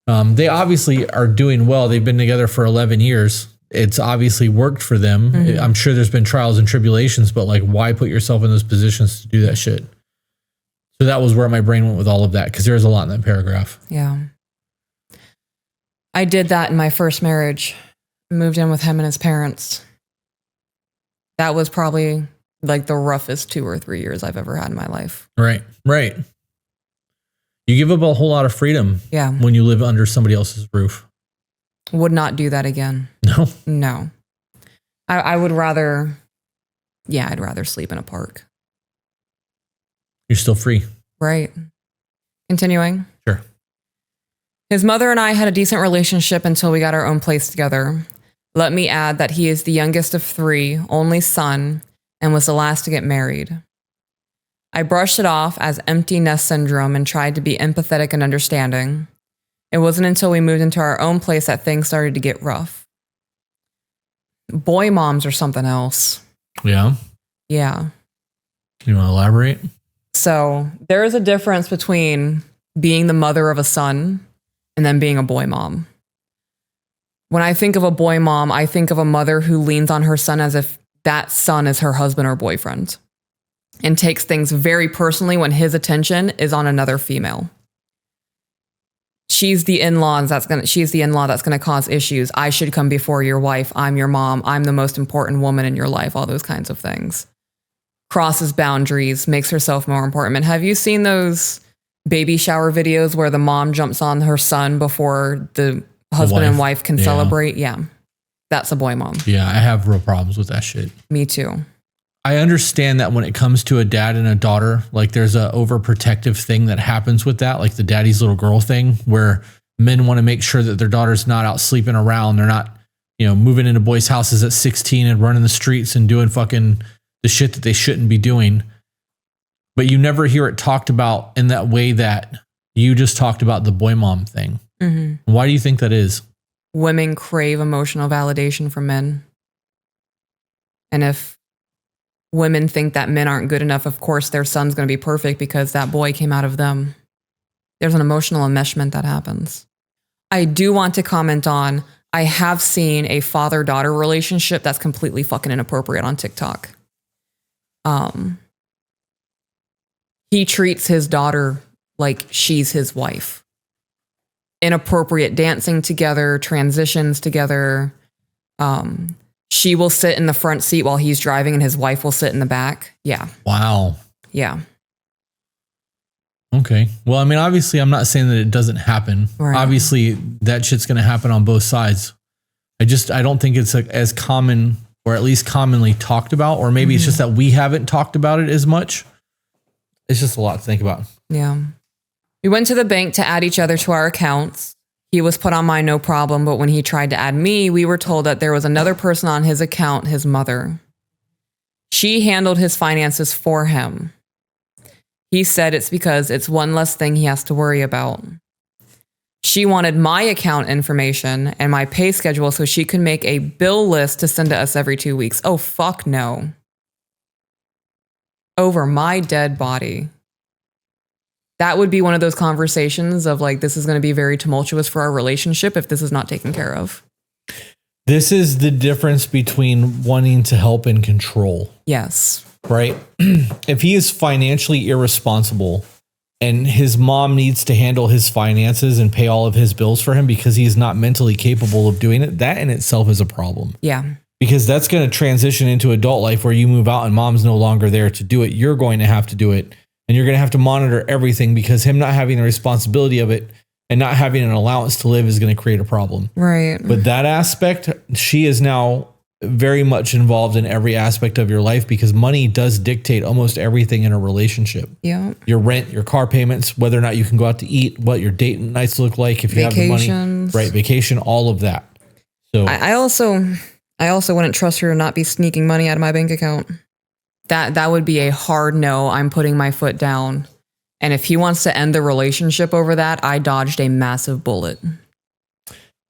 They obviously are doing well. They've been together for 11 years. It's obviously worked for them. Mm-hmm. I'm sure there's been trials and tribulations, but like, why put yourself in those positions to do that shit? So that was where my brain went with all of that, because there's a lot in that paragraph. Yeah. I did that in my first marriage. Moved in with him and his parents. That was probably like the roughest 2 or 3 years I've ever had in my life. Right. You give up a whole lot of freedom when you live under somebody else's roof. Would not do that again. No. I would rather, I'd rather sleep in a park. You're still free. Right. Continuing. Sure. His mother and I had a decent relationship until we got our own place together. Let me add that he is the youngest of 3, only son, and was the last to get married. I brushed it off as empty nest syndrome and tried to be empathetic and understanding. It wasn't until we moved into our own place that things started to get rough. Boy moms are something else. Yeah? Yeah. You want to elaborate? So there is a difference between being the mother of a son and then being a boy mom. When I think of a boy mom, I think of a mother who leans on her son as if that son is her husband or boyfriend and takes things very personally when his attention is on another female. She's the in-law that's going to cause issues. I should come before your wife. I'm your mom. I'm the most important woman in your life. All those kinds of things. Crosses boundaries, makes herself more important. And have you seen those baby shower videos where the mom jumps on her son before the husband and wife can celebrate? Yeah. That's a boy mom. Yeah, I have real problems with that shit. Me too. I understand that when it comes to a dad and a daughter, like there's a overprotective thing that happens with that, like the daddy's little girl thing, where men want to make sure that their daughter's not out sleeping around. They're not, moving into boys' houses at 16 and running the streets and doing fucking the shit that they shouldn't be doing. But you never hear it talked about in that way that you just talked about the boy mom thing. Mm-hmm. Why do you think that is? Women crave emotional validation from men. And if women think that men aren't good enough, of course their son's going to be perfect because that boy came out of them. There's an emotional enmeshment that happens. I do want to comment on, I have seen a father-daughter relationship that's completely fucking inappropriate on TikTok. He treats his daughter like she's his wife. Inappropriate dancing together, transitions together. She will sit in the front seat while he's driving and his wife will sit in the back. Yeah. Wow. Yeah. Okay. Well, I mean, obviously, I'm not saying that it doesn't happen. Right. Obviously, that shit's going to happen on both sides. I don't think it's as common, or at least commonly talked about, or maybe it's just that we haven't talked about it as much. It's just a lot to think about. Yeah. We went to the bank to add each other to our accounts. He was put on mine, no problem. But when he tried to add me, we were told that there was another person on his account, his mother. She handled his finances for him. He said it's because it's one less thing he has to worry about. She wanted my account information and my pay schedule so she could make a bill list to send to us every 2 weeks. Oh, fuck no. Over my dead body. That would be one of those conversations of like, this is going to be very tumultuous for our relationship if this is not taken care of. This is the difference between wanting to help and control. Yes. Right? If he is financially irresponsible and his mom needs to handle his finances and pay all of his bills for him because he's not mentally capable of doing it, that in itself is a problem. Yeah. because that's going to transition into adult life where you move out and mom's no longer there to do it. You're going to have to do it, and you're going to have to monitor everything because him not having the responsibility of it and not having an allowance to live is going to create a problem. Right. But that aspect, she is now very much involved in every aspect of your life because money does dictate almost everything in a relationship. Yeah. Your rent, your car payments, whether or not you can go out to eat, what your date nights look like, if you have the money, right? Vacation, all of that. So I also wouldn't trust her to not be sneaking money out of my bank account. That would be a hard no. I'm putting my foot down. And if he wants to end the relationship over that, I dodged a massive bullet.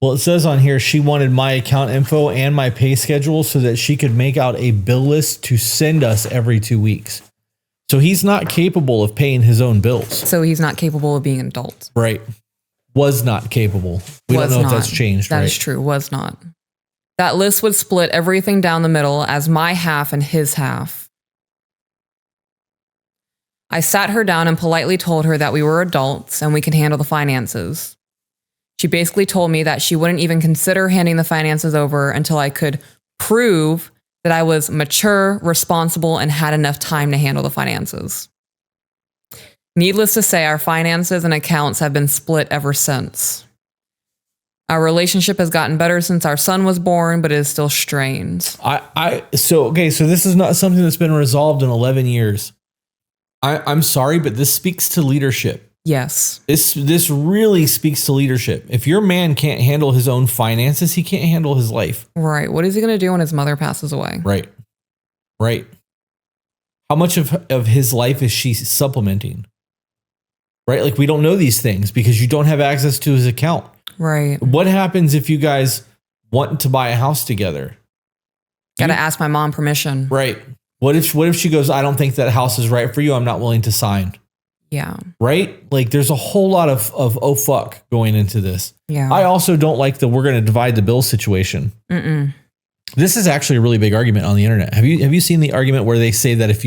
Well, it says on here, she wanted my account info and my pay schedule so that she could make out a bill list to send us every 2 weeks. So he's not capable of paying his own bills. So he's not capable of being an adult. Right. Was not capable. We don't know if that's changed, right? That is true. Was not. That list would split everything down the middle as my half and his half. I sat her down and politely told her that we were adults and we could handle the finances. She basically told me that she wouldn't even consider handing the finances over until I could prove that I was mature, responsible, and had enough time to handle the finances. Needless to say, our finances and accounts have been split ever since. Our relationship has gotten better since our son was born, but it is still strained. So this is not something that's been resolved in 11 years. I'm sorry, but this speaks to leadership. Yes. This really speaks to leadership. If your man can't handle his own finances, he can't handle his life. Right. What is he going to do when his mother passes away? Right. Right. How much of his life is she supplementing? Right? Like, we don't know these things because you don't have access to his account. Right. What happens if you guys want to buy a house together? Got to ask my mom permission. Right. What if she goes, I don't think that house is right for you. I'm not willing to sign. Yeah. Right? Like, there's a whole lot of oh fuck going into this. Yeah. I also don't like the we're going to divide the bill situation. Mm-mm. This is actually a really big argument on the internet. Have you seen the argument where they say that if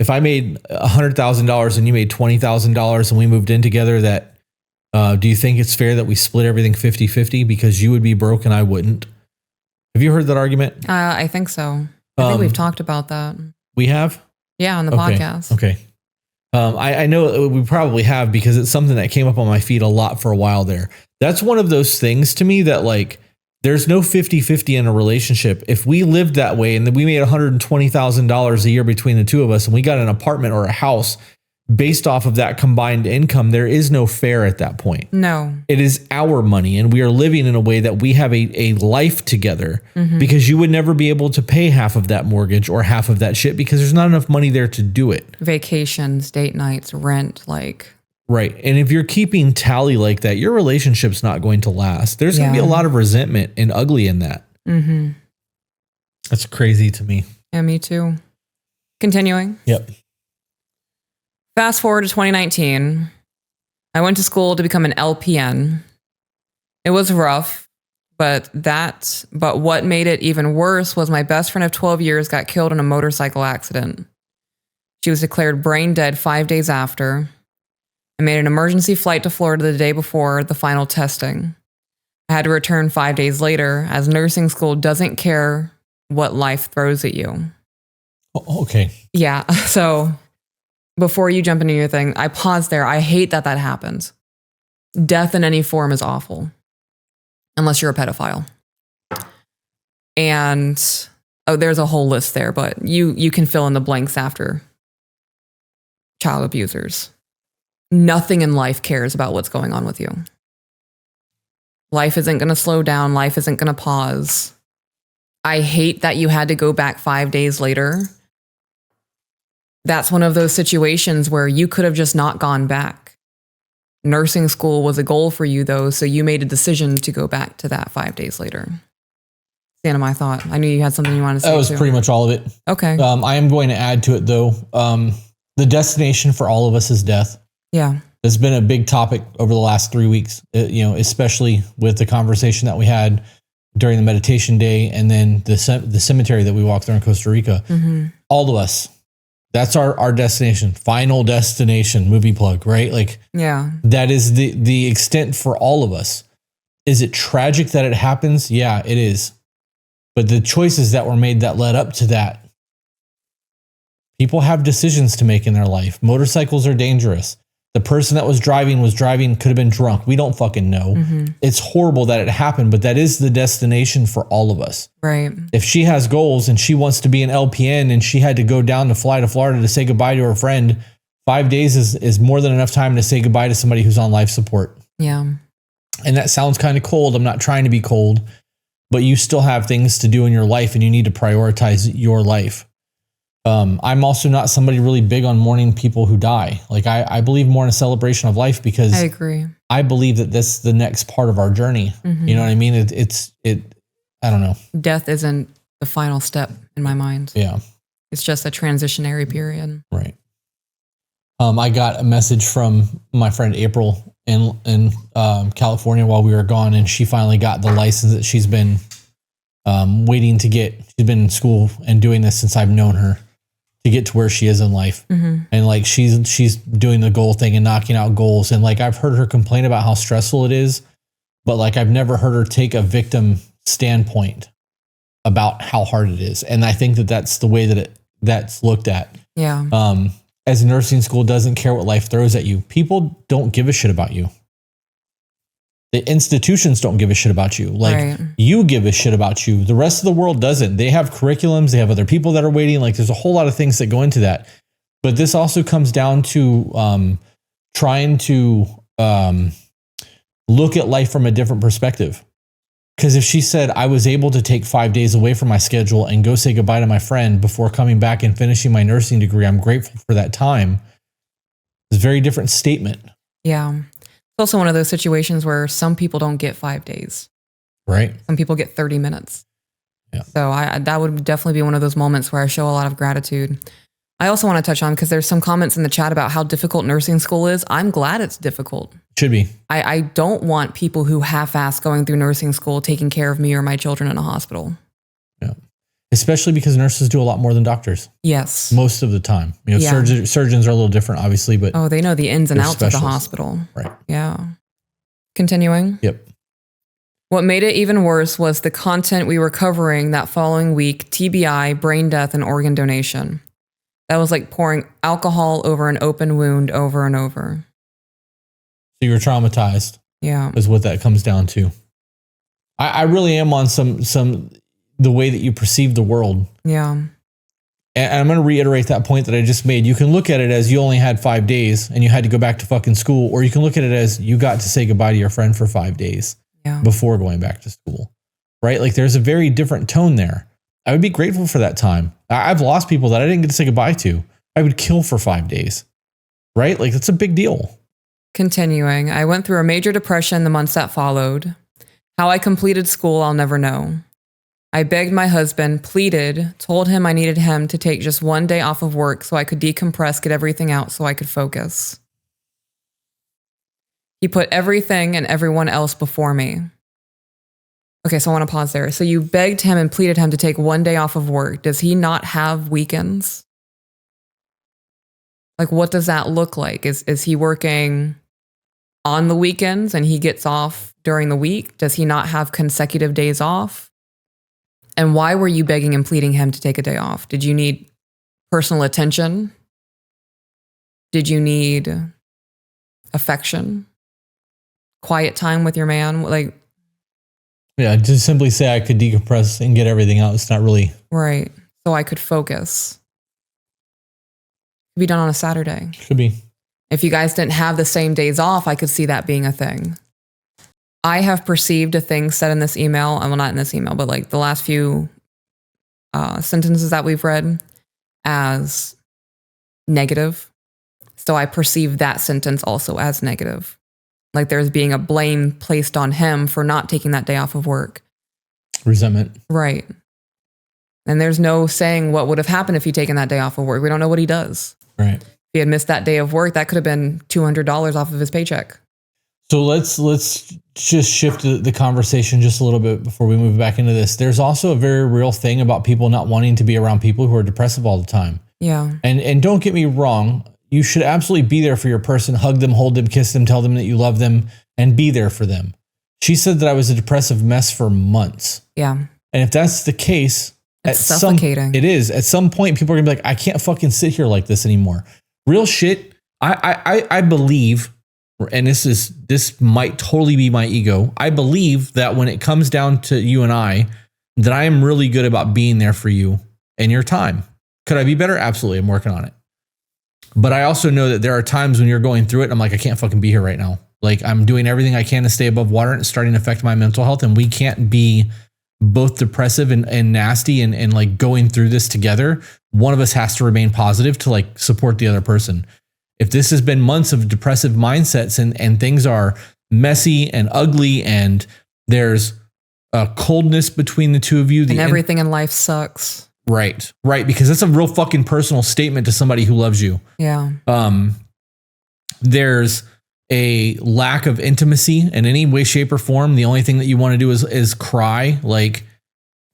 I made $100,000 and you made $20,000 and we moved in together, that do you think it's fair that we split everything 50-50 because you would be broke and I wouldn't? Have you heard that argument? I think so. I think we've talked about that. We have? Yeah, on the podcast. Okay. I know we probably have because it's something that came up on my feed a lot for a while there. That's one of those things to me that, like, there's no 50-50 in a relationship. If we lived that way and then we made $120,000 a year between the two of us and we got an apartment or a house based off of that combined income, there is no fair at that point. No. It is our money and we are living in a way that we have a life together because you would never be able to pay half of that mortgage or half of that shit because there's not enough money there to do it. Vacations, date nights, rent, like... Right. And if you're keeping tally like that, your relationship's not going to last. There's going to be a lot of resentment and ugly in that. Mm-hmm. That's crazy to me. Yeah, me too. Continuing. Yep. Fast forward to 2019. I went to school to become an LPN. It was rough, but what made it even worse was my best friend of 12 years got killed in a motorcycle accident. She was declared brain dead 5 days after. I made an emergency flight to Florida the day before the final testing. I had to return 5 days later, as nursing school doesn't care what life throws at you. Okay. Yeah. So before you jump into your thing, I paused there. I hate that happens. Death in any form is awful, unless you're a pedophile. And there's a whole list there, but you can fill in the blanks after child abusers. Nothing in life cares about what's going on with you. Life isn't going to slow down. Life isn't going to pause. I hate that you had to go back 5 days later. That's one of those situations where you could have just not gone back. Nursing school was a goal for you, though, so you made a decision to go back to that 5 days later. That's the end of my thought. I knew you had something you wanted to say. That was pretty much all of it. Okay. I am going to add to it, though. The destination for all of us is death. Yeah. It's been a big topic over the last 3 weeks, especially with the conversation that we had during the meditation day and then the cemetery that we walked through in Costa Rica. Mm-hmm. All of us. That's our destination, final destination, movie plug, right? Like, yeah, that is the extent for all of us. Is it tragic that it happens? Yeah, it is. But the choices that were made that led up to that, people have decisions to make in their life. Motorcycles are dangerous. The person that was driving could have been drunk. We don't fucking know. It's horrible that it happened, but that is the destination for all of us. Right. If she has goals and she wants to be an LPN and she had to go down to fly to Florida to say goodbye to her friend, 5 days is more than enough time to say goodbye to somebody who's on life support. Yeah. And that sounds kind of cold. I'm not trying to be cold, but you still have things to do in your life and you need to prioritize your life. I'm also not somebody really big on mourning people who die. Like I believe more in a celebration of life because I agree. I believe that this is the next part of our journey. You know what I mean? I don't know. Death isn't the final step in my mind. Yeah. It's just a transitionary period. Right. I got a message from my friend April in California while we were gone, and she finally got the license that she's been waiting to get. She's been in school and doing this since I've known her to get to where she is in life. And like she's doing the goal thing and knocking out goals. And like I've heard her complain about how stressful it is, but like I've never heard her take a victim standpoint about how hard it is. And I think that that's the way that that's looked at. Yeah. As nursing school doesn't care what life throws at you. People don't give a shit about you. The institutions don't give a shit about you. Like you give a shit about you. The rest of the world doesn't. They have curriculums. They have other people that are waiting. Like there's a whole lot of things that go into that. But this also comes down to trying to look at life from a different perspective. Because if she said, I was able to take 5 days away from my schedule and go say goodbye to my friend before coming back and finishing my nursing degree, I'm grateful for that time. It's a very different statement. Yeah. It's also one of those situations where some people don't get 5 days. Right. Some people get 30 minutes. Yeah. So that would definitely be one of those moments where I show a lot of gratitude. I also want to touch on, because there's some comments in the chat about how difficult nursing school is. I'm glad it's difficult. Should be. I don't want people who half-ass going through nursing school taking care of me or my children in a hospital. Yeah. Especially because nurses do a lot more than doctors. Yes. Most of the time. You know, surgeons are a little different, obviously, but they know the ins and outs of the hospital. Right. Yeah. Continuing. Yep. What made it even worse was the content we were covering that following week: TBI, brain death, and organ donation. That was like pouring alcohol over an open wound over and over. So you're traumatized. Yeah. Is what that comes down to. I really am on the way that you perceive the world. Yeah. And I'm going to reiterate that point that I just made. You can look at it as you only had 5 days and you had to go back to fucking school, or you can look at it as you got to say goodbye to your friend for 5 days before going back to school, right? Like there's a very different tone there. I would be grateful for that time. I've lost people that I didn't get to say goodbye to. I would kill for 5 days, right? Like that's a big deal. Continuing, I went through a major depression the months that followed. How I completed school, I'll never know. I begged my husband, pleaded, told him I needed him to take just 1 day off of work so I could decompress, get everything out so I could focus. He put everything and everyone else before me. Okay, so I want to pause there. So you begged him and pleaded him to take 1 day off of work. Does he not have weekends? Like, what does that look like? Is he working on the weekends and he gets off during the week? Does he not have consecutive days off? And why were you begging and pleading him to take a day off? Did you need personal attention? Did you need affection? Quiet time with your man? Like, yeah, just simply say I could decompress and get everything out. It's not really right. So I could focus. Could be done on a Saturday. Could be. If you guys didn't have the same days off, I could see that being a thing. I have perceived a thing said in this email, well, not in this email, but like the last few sentences that we've read as negative. So I perceive that sentence also as negative. Like there's being a blame placed on him for not taking that day off of work. Resentment. Right. And there's no saying what would have happened if he'd taken that day off of work. We don't know what he does. Right. If he had missed that day of work, that could have been $200 off of his paycheck. So let's just shift the conversation just a little bit before we move back into this. There's also a very real thing about people not wanting to be around people who are depressive all the time. Yeah. And don't get me wrong. You should absolutely be there for your person, hug them, hold them, kiss them, tell them that you love them, and be there for them. She said that I was a depressive mess for months. Yeah. And if that's the case, it's suffocating. It is. At some point, people are gonna be like, I can't fucking sit here like this anymore. Real shit. I believe, and this might totally be my ego. I believe that when it comes down to you and I, that I am really good about being there for you in your time. Could I be better? Absolutely. I'm working on it. But I also know that there are times when you're going through it and I'm like, I can't fucking be here right now. Like, I'm doing everything I can to stay above water, and it's starting to affect my mental health. And we can't be both depressive and nasty and like going through this together. One of us has to remain positive to like support the other person. If this has been months of depressive mindsets and things are messy and ugly and there's a coldness between the two of you. And everything in life sucks. Right. Because that's a real fucking personal statement to somebody who loves you. Yeah. There's a lack of intimacy in any way, shape, or form. The only thing that you want to do is cry. Like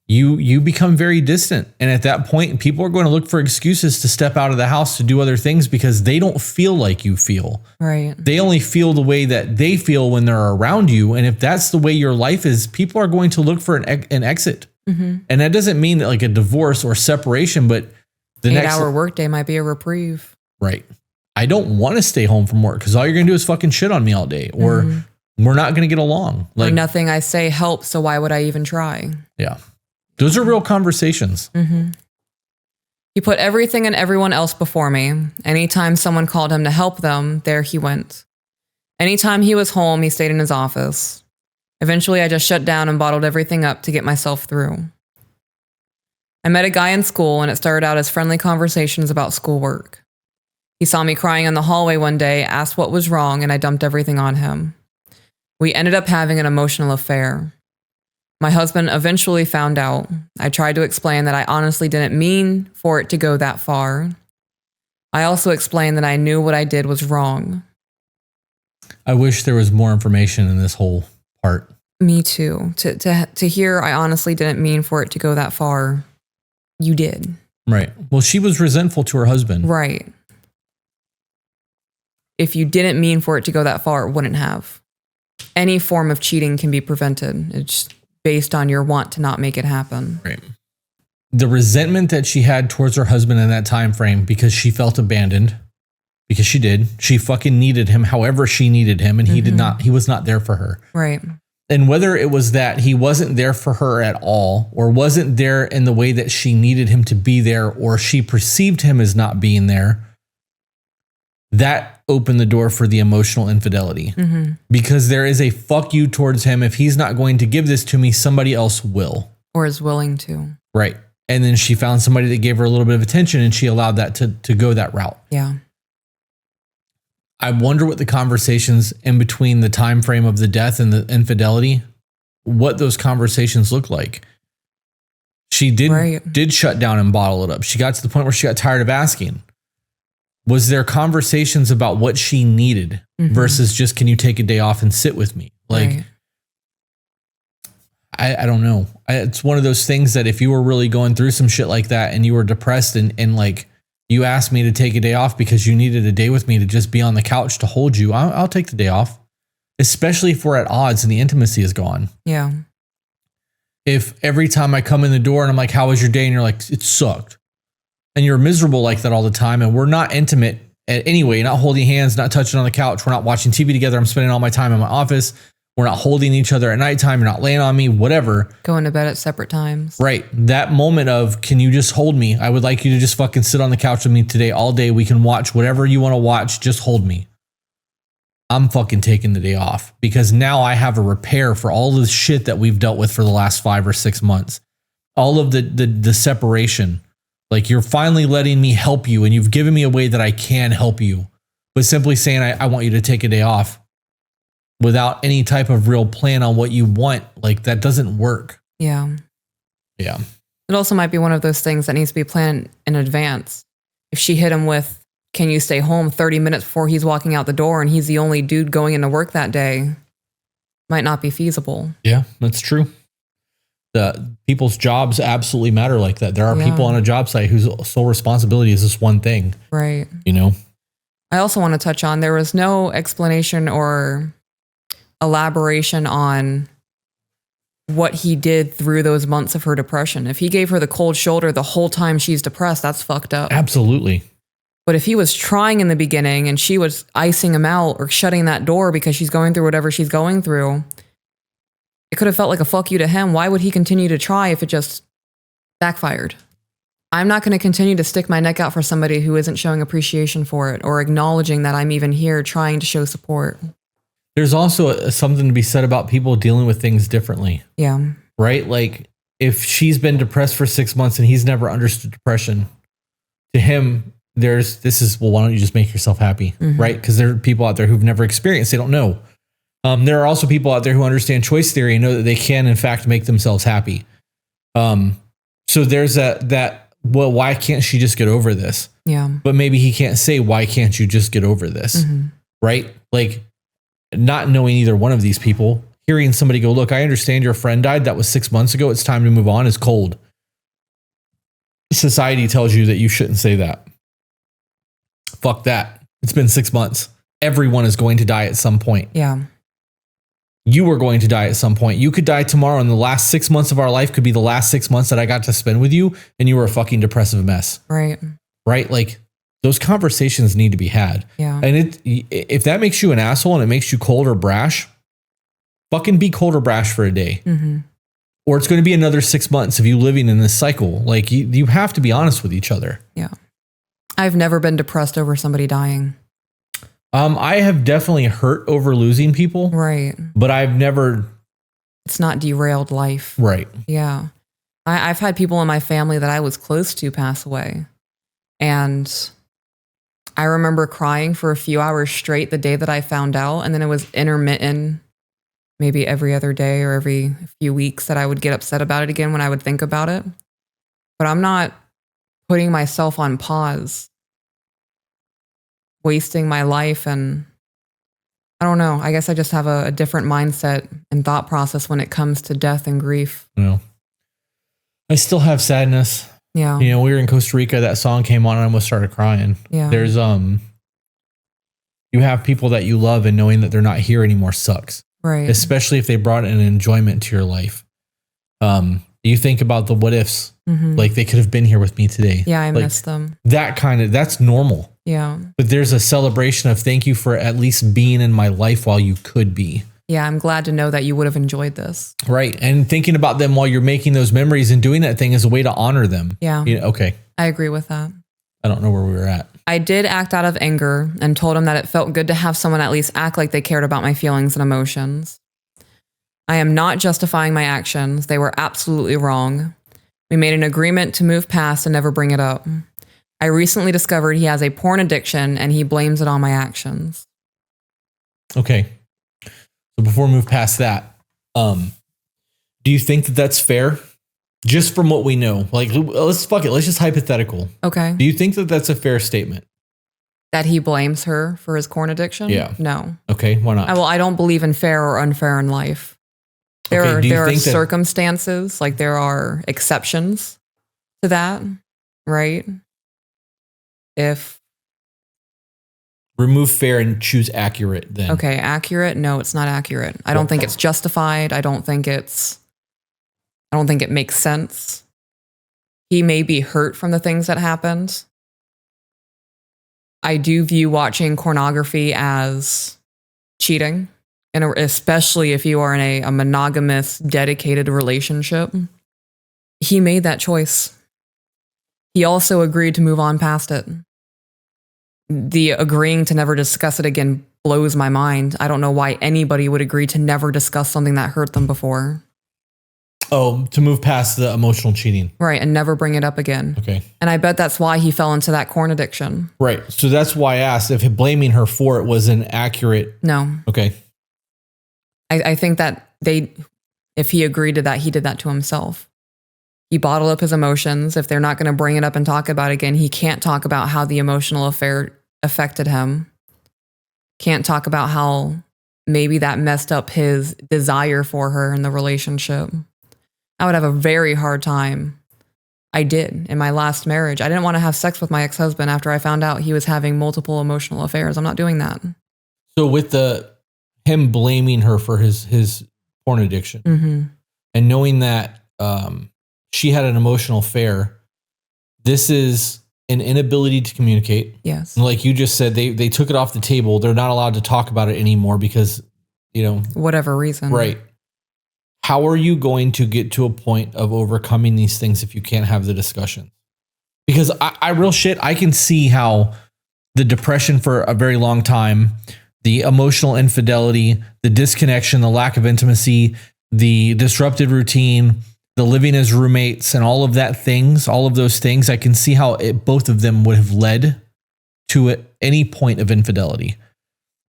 you become very distant. And at that point, people are going to look for excuses to step out of the house to do other things because they don't feel like you feel. Right. They only feel the way that they feel when they're around you. And if that's the way your life is, people are going to look for an exit. Mm-hmm. And that doesn't mean like a divorce or separation, but the 8-hour workday might be a reprieve. Right. I don't want to stay home from work because all you're going to do is fucking shit on me all day, or we're not going to get along. Like, or nothing I say helps, so why would I even try? Yeah. Those are real conversations. Mm-hmm. He put everything and everyone else before me. Anytime someone called him to help them, there he went. Anytime he was home, he stayed in his office. Eventually, I just shut down and bottled everything up to get myself through. I met a guy in school, and it started out as friendly conversations about schoolwork. He saw me crying in the hallway one day, asked what was wrong, and I dumped everything on him. We ended up having an emotional affair. My husband eventually found out. I tried to explain that I honestly didn't mean for it to go that far. I also explained that I knew what I did was wrong. I wish there was more information in this whole part. Me too. To hear I honestly didn't mean for it to go that far. You did. Right. Well, she was resentful to her husband. Right. If you didn't mean for it to go that far, it wouldn't have. Any form of cheating can be prevented. It's based on your want to not make it happen. Right. The resentment that she had towards her husband in that time frame because she felt abandoned, because she did. She fucking needed him however she needed him, and he was not there for her. Right. And whether it was that he wasn't there for her at all, or wasn't there in the way that she needed him to be there, or she perceived him as not being there, that opened the door for the emotional infidelity. Mm-hmm. Because there is a fuck you towards him. If he's not going to give this to me, somebody else will. Or is willing to. Right. And then she found somebody that gave her a little bit of attention, and she allowed that to go that route. Yeah. I wonder what the conversations in between the time frame of the death and the infidelity, what those conversations look like. She did shut down and bottle it up. She got to the point where she got tired of asking. Was there conversations about what she needed versus just, can you take a day off and sit with me? Like, I don't know. It's one of those things that if you were really going through some shit like that and you were depressed and like you asked me to take a day off because you needed a day with me to just be on the couch to hold you, I'll take the day off, especially if we're at odds and the intimacy is gone. Yeah. If every time I come in the door and I'm like, how was your day? And you're like, it sucked. And you're miserable like that all the time. And we're not intimate anyway, not holding hands, not touching on the couch. We're not watching TV together. I'm spending all my time in my office. We're not holding each other at nighttime. You're not laying on me, whatever. Going to bed at separate times. Right. That moment of, can you just hold me? I would like you to just fucking sit on the couch with me today all day. We can watch whatever you want to watch. Just hold me. I'm fucking taking the day off because now I have a repair for all the shit that we've dealt with for the last 5 or 6 months. All of the separation. Like, you're finally letting me help you, and you've given me a way that I can help you. But simply saying, I want you to take a day off without any type of real plan on what you want, like, that doesn't work. Yeah. Yeah. It also might be one of those things that needs to be planned in advance. If she hit him with, can you stay home 30 minutes before he's walking out the door and he's the only dude going into work that day, might not be feasible. Yeah, that's true. The people's jobs absolutely matter like that. There are people on a job site whose sole responsibility is this one thing. Right. You know? I also want to touch on, there was no explanation or elaboration on what he did through those months of her depression. If he gave her the cold shoulder the whole time she's depressed, that's fucked up. Absolutely. But if he was trying in the beginning and she was icing him out or shutting that door because she's going through whatever she's going through, it could have felt like a fuck you to him. Why would he continue to try if it just backfired? I'm not going to continue to stick my neck out for somebody who isn't showing appreciation for it or acknowledging that I'm even here trying to show support. There's also something to be said about people dealing with things differently. Yeah. Right? Like if she's been depressed for 6 months and he's never understood depression, to him, well, why don't you just make yourself happy? Right? Because there are people out there who've never experienced, they don't know. There are also people out there who understand choice theory and know that they can, in fact, make themselves happy. So there's well, why can't she just get over this? Yeah. But maybe he can't say, why can't you just get over this? Right? Like not knowing either one of these people, hearing somebody go, look, I understand your friend died. That was 6 months ago. It's time to move on is cold. Society tells you that you shouldn't say that. Fuck that. It's been 6 months. Everyone is going to die at some point. Yeah. You are going to die at some point. You could die tomorrow, and the last 6 months of our life could be the last 6 months that I got to spend with you, and you were a fucking depressive mess. Right. Right? Like, those conversations need to be had. Yeah. And if that makes you an asshole and it makes you cold or brash, fucking be cold or brash for a day. Or it's going to be another 6 months of you living in this cycle. Like, you have to be honest with each other. Yeah. I've never been depressed over somebody dying. I have definitely hurt over losing people. Right. But I've never... It's not derailed life. Right. Yeah. I've had people in my family that I was close to pass away. And I remember crying for a few hours straight the day that I found out. And then it was intermittent, maybe every other day or every few weeks that I would get upset about it again when I would think about it. But I'm not putting myself on pause, wasting my life. And I don't know. I guess I just have a different mindset and thought process when it comes to death and grief. No. I still have sadness. Yeah. You know, we were in Costa Rica, that song came on and I almost started crying. Yeah. There's, you have people that you love and knowing that they're not here anymore sucks. Right. Especially if they brought an enjoyment to your life. You think about the what ifs, like they could have been here with me today. Yeah. I like, miss them. That's normal. Yeah. But there's a celebration of thank you for at least being in my life while you could be. Yeah. I'm glad to know that you would have enjoyed this. Right. And thinking about them while you're making those memories and doing that thing is a way to honor them. Yeah. You know, okay. I agree with that. I don't know where we were at. I did act out of anger and told him that it felt good to have someone at least act like they cared about my feelings and emotions. I am not justifying my actions. They were absolutely wrong. We made an agreement to move past and never bring it up. I recently discovered he has a porn addiction and he blames it on my actions. Okay. So before we move past that, do you think that that's fair? Just from what we know, like, let's just hypothetical. Okay. Do you think that that's a fair statement? That he blames her for his porn addiction? Yeah. No. Okay. Why not? I don't believe in fair or unfair in life. There are circumstances, like there are exceptions to that, right? If remove fair and choose accurate, then. Okay, accurate? No, it's not accurate. I don't think it's justified. I don't think it makes sense. He may be hurt from the things that happened. I do view watching pornography as cheating, and especially if you are in a monogamous, dedicated relationship. He made that choice. He also agreed to move on past it. The agreeing to never discuss it again blows my mind. I don't know why anybody would agree to never discuss something that hurt them before. Oh, to move past the emotional cheating. Right, and never bring it up again. Okay. And I bet that's why he fell into that porn addiction. Right. So that's why I asked if blaming her for it was an accurate. No. Okay. I think that if he agreed to that, he did that to himself. He bottled up his emotions. If they're not going to bring it up and talk about it again, he can't talk about how the emotional affair affected him. Can't talk about how maybe that messed up his desire for her in the relationship. I would have a very hard time. I did in my last marriage. I didn't want to have sex with my ex-husband after I found out he was having multiple emotional affairs. I'm not doing that. So with him blaming her for his porn addiction, and knowing that she had an emotional affair, this is an inability to communicate. Yes. And like you just said, they took it off the table. They're not allowed to talk about it anymore because, whatever reason. Right. How are you going to get to a point of overcoming these things if you can't have the discussion? Because I can see how the depression for a very long time, the emotional infidelity, the disconnection, the lack of intimacy, the disrupted routine, the living as roommates, and all of those things, I can see how both of them would have led to any point of infidelity,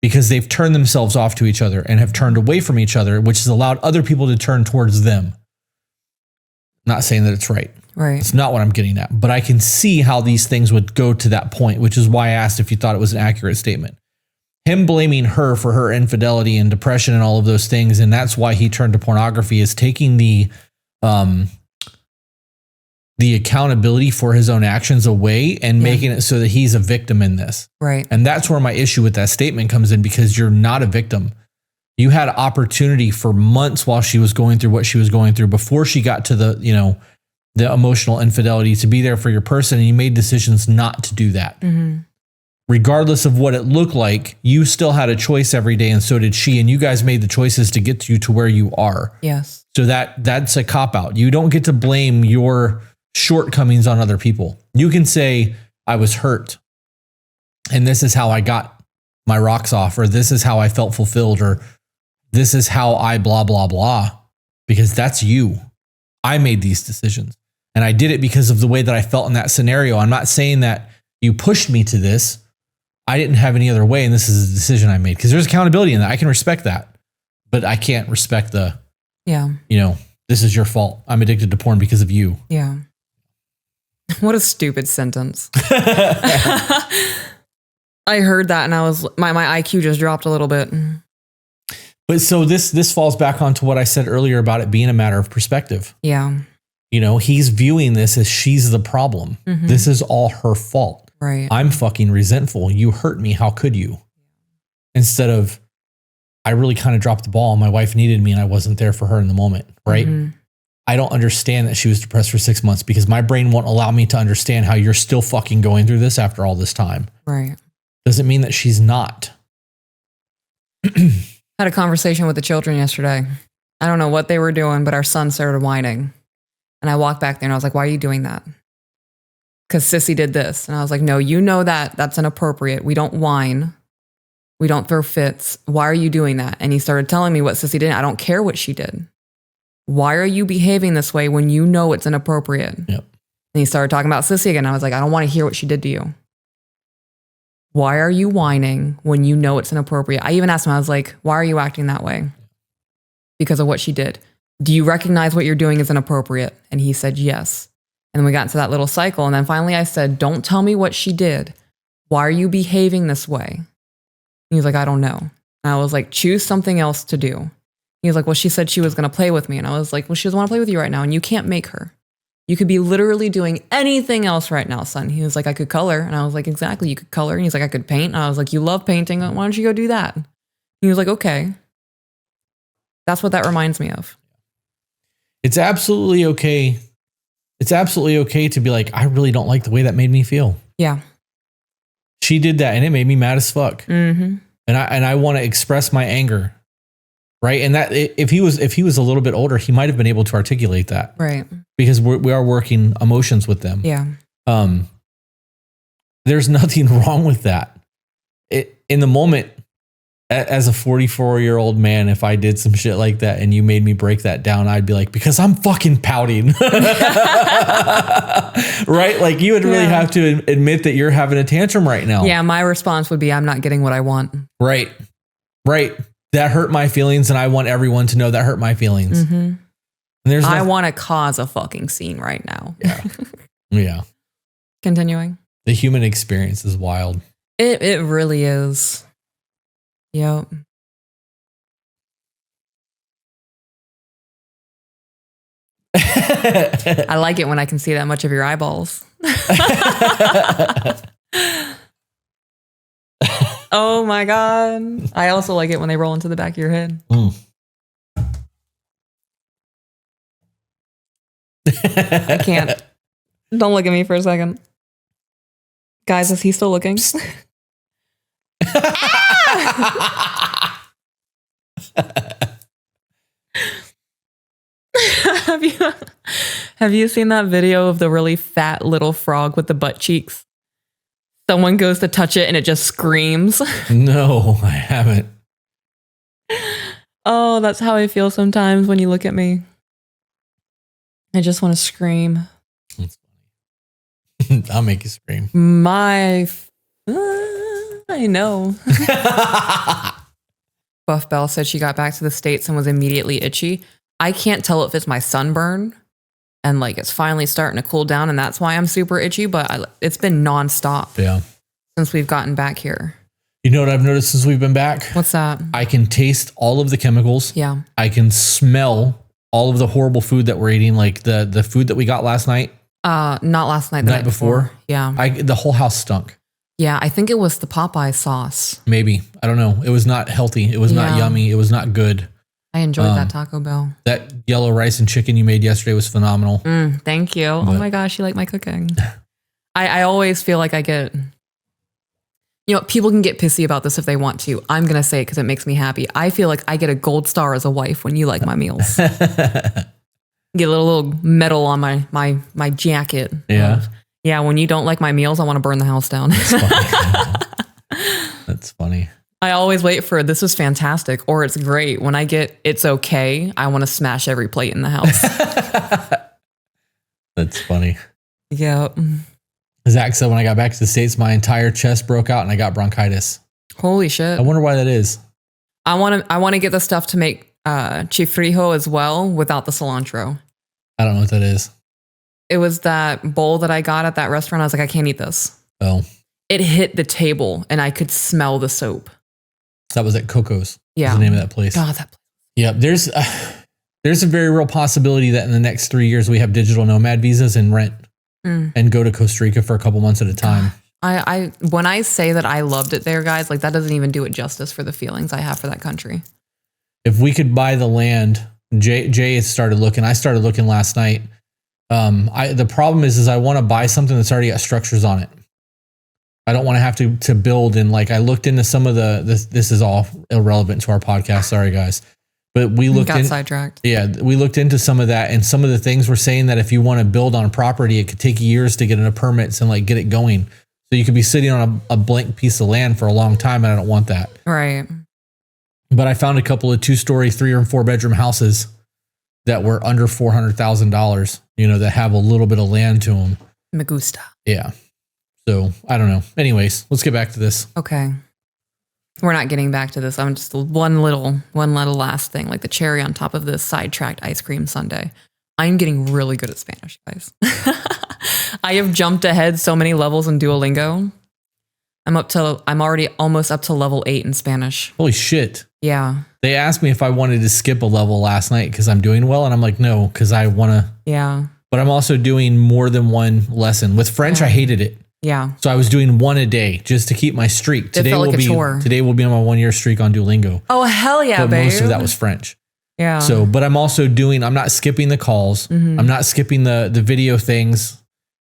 because they've turned themselves off to each other and have turned away from each other, which has allowed other people to turn towards them. Not saying that it's right. Right. It's not what I'm getting at, but I can see how these things would go to that point, which is why I asked if you thought it was an accurate statement. Him blaming her for her infidelity and depression and all of those things, and that's why he turned to pornography, is taking the accountability for his own actions away and making it so that he's a victim in this. Right. And that's where my issue with that statement comes in, because you're not a victim. You had opportunity for months while she was going through what she was going through before she got to the emotional infidelity, to be there for your person, and you made decisions not to do that. Mm-hmm. Regardless of what it looked like, you still had a choice every day, and so did she, and you guys made the choices to get you to where you are. Yes. So that's a cop-out. You don't get to blame your shortcomings on other people. You can say, I was hurt, and this is how I got my rocks off, or this is how I felt fulfilled, or this is how I blah, blah, blah, because that's you. I made these decisions, and I did it because of the way that I felt in that scenario. I'm not saying that you pushed me to this. I didn't have any other way, and this is a decision I made, because there's accountability in that. I can respect that, but I can't respect this is your fault. I'm addicted to porn because of you. Yeah. What a stupid sentence. I heard that and my IQ just dropped a little bit. But so this falls back onto what I said earlier about it being a matter of perspective. Yeah. He's viewing this as she's the problem. Mm-hmm. This is all her fault. Right. I'm fucking resentful. You hurt me. How could you? Instead of, I really kind of dropped the ball. My wife needed me and I wasn't there for her in the moment. Right. Mm-hmm. I don't understand that she was depressed for 6 months, because my brain won't allow me to understand how you're still fucking going through this after all this time. Right. Doesn't mean that she's not. Had a conversation with the children yesterday. I don't know what they were doing, but our son started whining. And I walked back there and I was like, why are you doing that? Because Sissy did this. And I was like, no, that's inappropriate. We don't whine. We don't throw fits. Why are you doing that? And he started telling me what Sissy did. I don't care what she did. Why are you behaving this way when you know it's inappropriate? Yep. And he started talking about Sissy again. I was like, I don't want to hear what she did to you. Why are you whining when you know it's inappropriate? I even asked him, I was like, why are you acting that way? Because of what she did. Do you recognize what you're doing is inappropriate? And he said, yes. And then we got into that little cycle. And then finally I said, don't tell me what she did. Why are you behaving this way? And he was like, I don't know. And I was like, choose something else to do. He was like, well, she said she was going to play with me. And I was like, well, she doesn't want to play with you right now. And you can't make her. You could be literally doing anything else right now, son. He was like, I could color. And I was like, exactly. You could color. And he's like, I could paint. And I was like, you love painting. Why don't you go do that? And he was like, okay. That's what that reminds me of. It's absolutely okay. It's absolutely okay to be like, I really don't like the way that made me feel. Yeah. She did that and it made me mad as fuck. Mm-hmm. And I want to express my anger. Right. And that if he was a little bit older, he might have been able to articulate that. Right. Because we are working emotions with them. Yeah. There's nothing wrong with that. In the moment, as a 44-year-old man, if I did some shit like that and you made me break that down, I'd be like, because I'm fucking pouting. Right? Like you would really have to admit that you're having a tantrum right now. Yeah. My response would be, I'm not getting what I want. Right. Right. That hurt my feelings, and I want everyone to know that hurt my feelings. Mm-hmm. And I want to cause a fucking scene right now. Yeah. Yeah. Continuing. The human experience is wild. It really is. Yep. I like it when I can see that much of your eyeballs. Oh my God. I also like it when they roll into the back of your head. I can't. Don't look at me for a second. Guys, is he still looking? Have you seen that video of the really fat little frog with the butt cheeks? Someone goes to touch it and it just screams. No, I haven't. Oh, that's how I feel sometimes when you look at me. I just want to scream. I'll make you scream. I know. Buff Bell said she got back to the States and was immediately itchy. I can't tell if it's my sunburn and like it's finally starting to cool down and that's why I'm super itchy, but it's been nonstop since we've gotten back here. You know what I've noticed since we've been back? What's that? I can taste all of the chemicals. Yeah. I can smell all of the horrible food that we're eating, like the food that we got last night. Not last night, the night before. Yeah. The whole house stunk. Yeah, I think it was the Popeye sauce. Maybe. I don't know. It was not healthy. It was not yummy. It was not good. I enjoyed that Taco Bell. That yellow rice and chicken you made yesterday was phenomenal. Thank you. Oh my gosh, you like my cooking. I always feel like I get... You know, people can get pissy about this if they want to. I'm going to say it because it makes me happy. I feel like I get a gold star as a wife when you like my meals. Get a little medal on my jacket. Yeah. Yeah, when you don't like my meals, I want to burn the house down. That's funny. I always wait for this is fantastic or it's great. When I get it's okay, I want to smash every plate in the house. That's funny. Yeah. Zach said when I got back to the States, my entire chest broke out and I got bronchitis. Holy shit. I wonder why that is. I want to get the stuff to make chifrijo as well without the cilantro. I don't know what that is. It was that bowl that I got at that restaurant. I was like, I can't eat this. Oh. It hit the table and I could smell the soap. That was at Coco's. Yeah. Was the name of that place. God, that place. Yeah. There's a very real possibility that in the next 3 years we have digital nomad visas and rent and go to Costa Rica for a couple months at a time. I when I say that I loved it there, guys, like that doesn't even do it justice for the feelings I have for that country. If we could buy the land, Jay has started looking. I started looking last night. The problem is I want to buy something that's already got structures on it. I don't want to have to build and like I looked into some of this is all irrelevant to our podcast. Sorry guys. But we got sidetracked. Yeah, we looked into some of that and some of the things were saying that if you want to build on a property, it could take years to get into permits and like get it going. So you could be sitting on a blank piece of land for a long time and I don't want that. Right. But I found a couple of 2-story, 3 or 4 bedroom houses that were under $400,000, that have a little bit of land to them. Me gusta. Yeah. So I don't know. Anyways, let's get back to this. Okay. We're not getting back to this. I'm just one little last thing, like the cherry on top of this sidetracked ice cream sundae. I'm getting really good at Spanish, guys. I have jumped ahead so many levels in Duolingo. I'm already almost up to level 8 in Spanish. Holy shit. Yeah. They asked me if I wanted to skip a level last night because I'm doing well. And I'm like, no, because I want to. Yeah. But I'm also doing more than one lesson. With French, I hated it. Yeah. So I was doing one a day just to keep my streak. Today will be on my 1 year streak on Duolingo. Oh, hell yeah, but babe. most of that was French. Yeah. So, but I'm also I'm not skipping the calls. I'm not skipping the video things.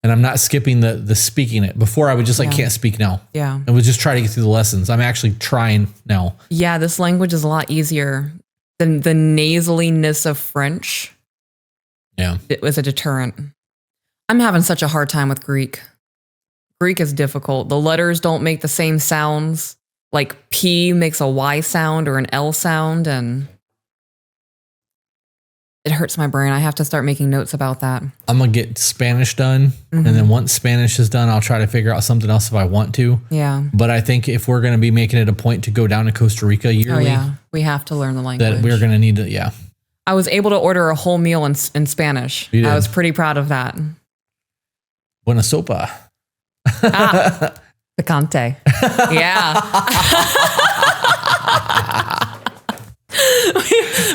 And I'm not skipping the speaking it. Before I would just can't speak now. Yeah. And would just try to get through the lessons. I'm actually trying now. Yeah, this language is a lot easier than the nasaliness of French. Yeah. It was a deterrent. I'm having such a hard time with Greek. Greek is difficult. The letters don't make the same sounds. Like P makes a Y sound or an L sound, and it hurts my brain. I have to start making notes about that. I'm going to get Spanish done. And then once Spanish is done, I'll try to figure out something else if I want to. Yeah. But I think if we're going to be making it a point to go down to Costa Rica yearly, we have to learn the language. that we're going to need to, I was able to order a whole meal in Spanish. You did. I was pretty proud of that. Buena sopa. Picante. Yeah.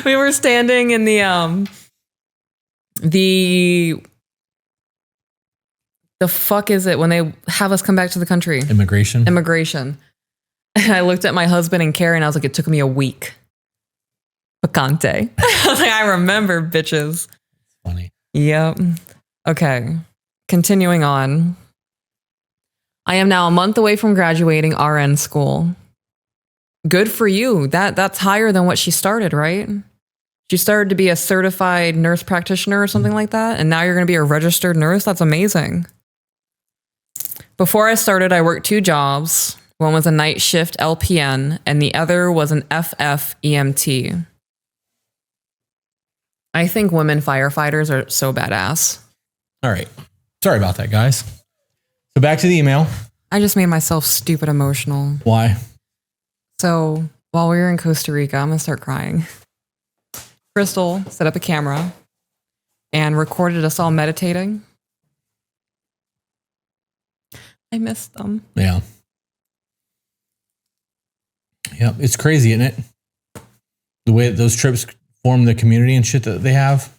we were standing in the fuck is it when they have us come back to the country? Immigration. And I looked at my husband and Carrie and I was like, it took me a week. Picante. I was like, I remember, bitches. Funny. Yep. Okay. Continuing on. I am now a month away from graduating RN school. Good for you. That's higher than what she started, right? She started to be a certified nurse practitioner or something like that, and now you're going to be a registered nurse. That's amazing. Before I started, I worked 2 jobs. One was a night shift LPN, and the other was an FF EMT. I think women firefighters are so badass. All right. Sorry about that, guys. So back to the email. I just made myself stupid emotional. Why? So while we were in Costa Rica, I'm going to start crying. Crystal set up a camera and recorded us all meditating. I missed them. Yeah. Yeah, it's crazy, isn't it? The way that those trips form the community and shit that they have.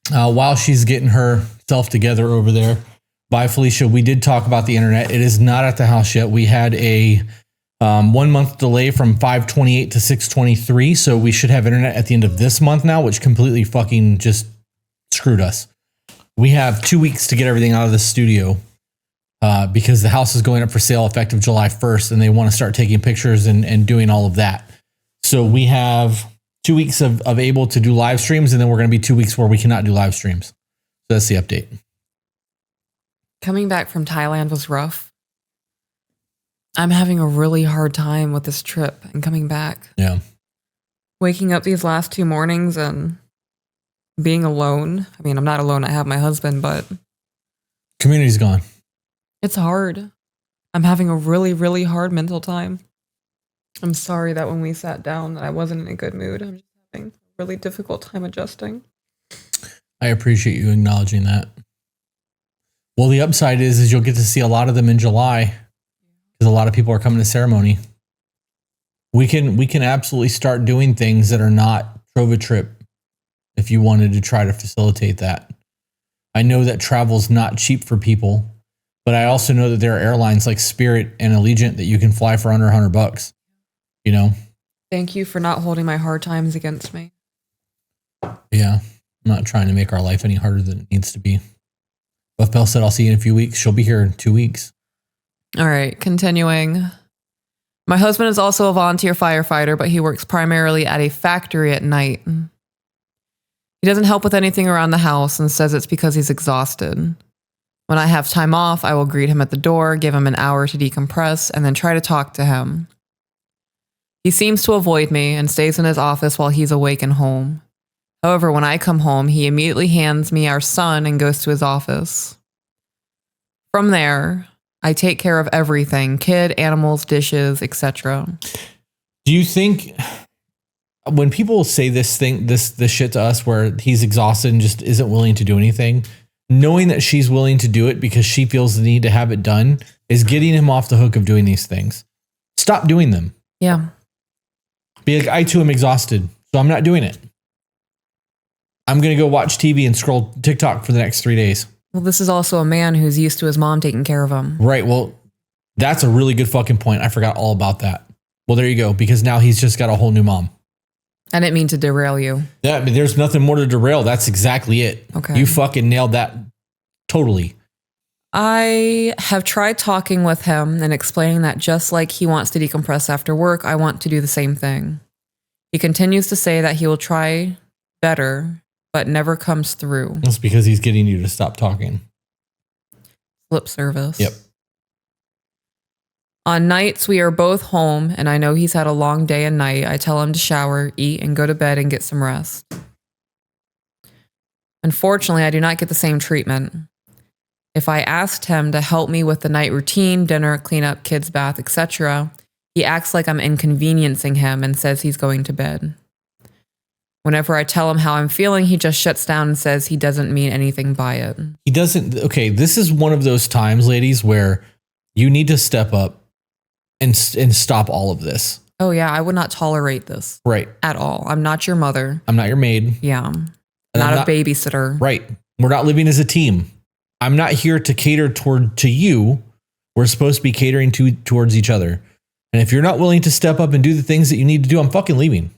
While she's getting herself together over there, bye, Felicia. We did talk about the internet. It is not at the house yet. We had a 1 month delay from 5/28 to 6/23. So we should have internet at the end of this month now, which completely fucking just screwed us. We have 2 weeks to get everything out of the studio because the house is going up for sale effective July 1st, and they want to start taking pictures and doing all of that. So we have 2 weeks of able to do live streams, and then we're going to be 2 weeks where we cannot do live streams. So that's the update. Coming back from Thailand was rough. I'm having a really hard time with this trip and coming back. Yeah. Waking up these last 2 mornings and being alone. I mean, I'm not alone. I have my husband, but Community's gone. it's hard. I'm having a really, really hard mental time. I'm sorry that when we sat down that I wasn't in a good mood. I'm just having a really difficult time adjusting. I appreciate you acknowledging that. Well, the upside is you'll get to see a lot of them in July because a lot of people are coming to ceremony. We can absolutely start doing things that are not Trova Trip if you wanted to try to facilitate that. I know that travel's not cheap for people, but I also know that there are airlines like Spirit and Allegiant that you can fly for under $100. You know? Thank you for not holding my hard times against me. Yeah. I'm not trying to make our life any harder than it needs to be. Buff Bell said, I'll see you in a few weeks. She'll be here in 2 weeks. All right, continuing. My husband is also a volunteer firefighter, but he works primarily at a factory at night. He doesn't help with anything around the house and says it's because he's exhausted. When I have time off, I will greet him at the door, give him an hour to decompress, and then try to talk to him. He seems to avoid me and stays in his office while he's awake and home. However, when I come home, he immediately hands me our son and goes to his office. From there, I take care of everything, kid, animals, dishes, etc. Do you think when people say this shit to us where he's exhausted and just isn't willing to do anything, knowing that she's willing to do it because she feels the need to have it done is getting him off the hook of doing these things? Stop doing them. Yeah. Be like, I too am exhausted, so I'm not doing it. I'm going to go watch TV and scroll TikTok for the next 3 days. Well, this is also a man who's used to his mom taking care of him. Right. Well, that's a really good fucking point. I forgot all about that. Well, there you go. Because now he's just got a whole new mom. I didn't mean to derail you. Yeah, but there's nothing more to derail. That's exactly it. Okay. You fucking nailed that totally. I have tried talking with him and explaining that just like he wants to decompress after work, I want to do the same thing. He continues to say that he will try better, but never comes through. That's because he's getting you to stop talking. Lip service. Yep. On nights we are both home and I know he's had a long day and night. I tell him to shower, eat, and go to bed and get some rest. Unfortunately, I do not get the same treatment. If I asked him to help me with the night routine, dinner, cleanup, kids' bath, etc., he acts like I'm inconveniencing him and says he's going to bed. Whenever I tell him how I'm feeling, he just shuts down and says he doesn't mean anything by it. He doesn't. Okay, this is one of those times, ladies, where you need to step up and stop all of this. Oh yeah, I would not tolerate this. Right. At all. I'm not your mother. I'm not your maid. Yeah. Not a babysitter. Right. We're not living as a team. I'm not here to cater to you. We're supposed to be catering towards each other. And if you're not willing to step up and do the things that you need to do, I'm fucking leaving.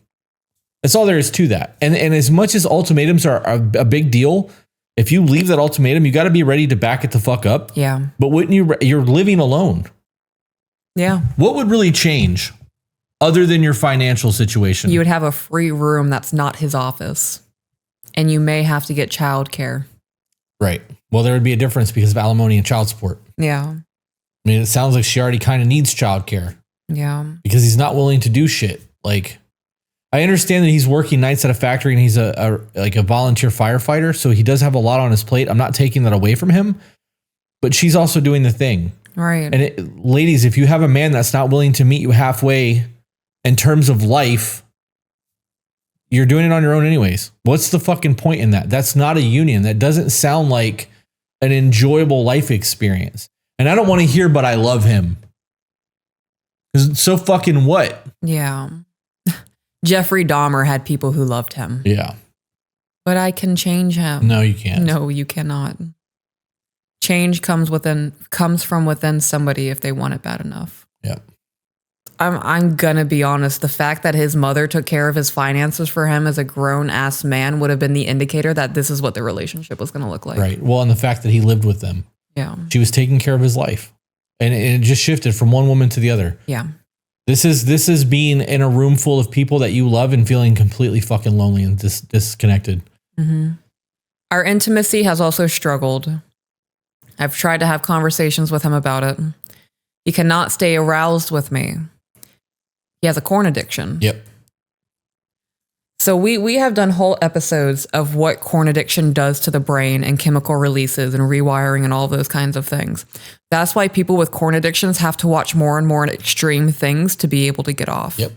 That's all there is to that. And as much as ultimatums are a big deal, if you leave that ultimatum, you got to be ready to back it the fuck up. Yeah. But wouldn't you're living alone. Yeah. What would really change other than your financial situation? You would have a free room that's not his office. And you may have to get childcare. Right. Well, there would be a difference because of alimony and child support. Yeah. I mean, it sounds like she already kind of needs childcare. Yeah. Because he's not willing to do shit. Like, I understand that he's working nights at a factory and he's a volunteer firefighter, so he does have a lot on his plate. I'm not taking that away from him, but she's also doing the thing. Right. And ladies, if you have a man that's not willing to meet you halfway in terms of life, you're doing it on your own anyways. What's the fucking point in that? That's not a union. That doesn't sound like an enjoyable life experience. And I don't want to hear, but I love him. Because so fucking what? Yeah. Jeffrey Dahmer had people who loved him. Yeah. But I can change him. No, you can't. No, you cannot. Change comes from within somebody if they want it bad enough. Yeah. I'm gonna be honest. The fact that his mother took care of his finances for him as a grown ass man would have been the indicator that this is what the relationship was gonna look like. Right. Well, and the fact that he lived with them. Yeah. She was taking care of his life. And it just shifted from one woman to the other. Yeah. This is being in a room full of people that you love and feeling completely fucking lonely and disconnected. Mm-hmm. Our intimacy has also struggled. I've tried to have conversations with him about it. He cannot stay aroused with me. He has a corn addiction. Yep. So we have done whole episodes of what corn addiction does to the brain and chemical releases and rewiring and all those kinds of things. That's why people with corn addictions have to watch more and more extreme things to be able to get off. Yep.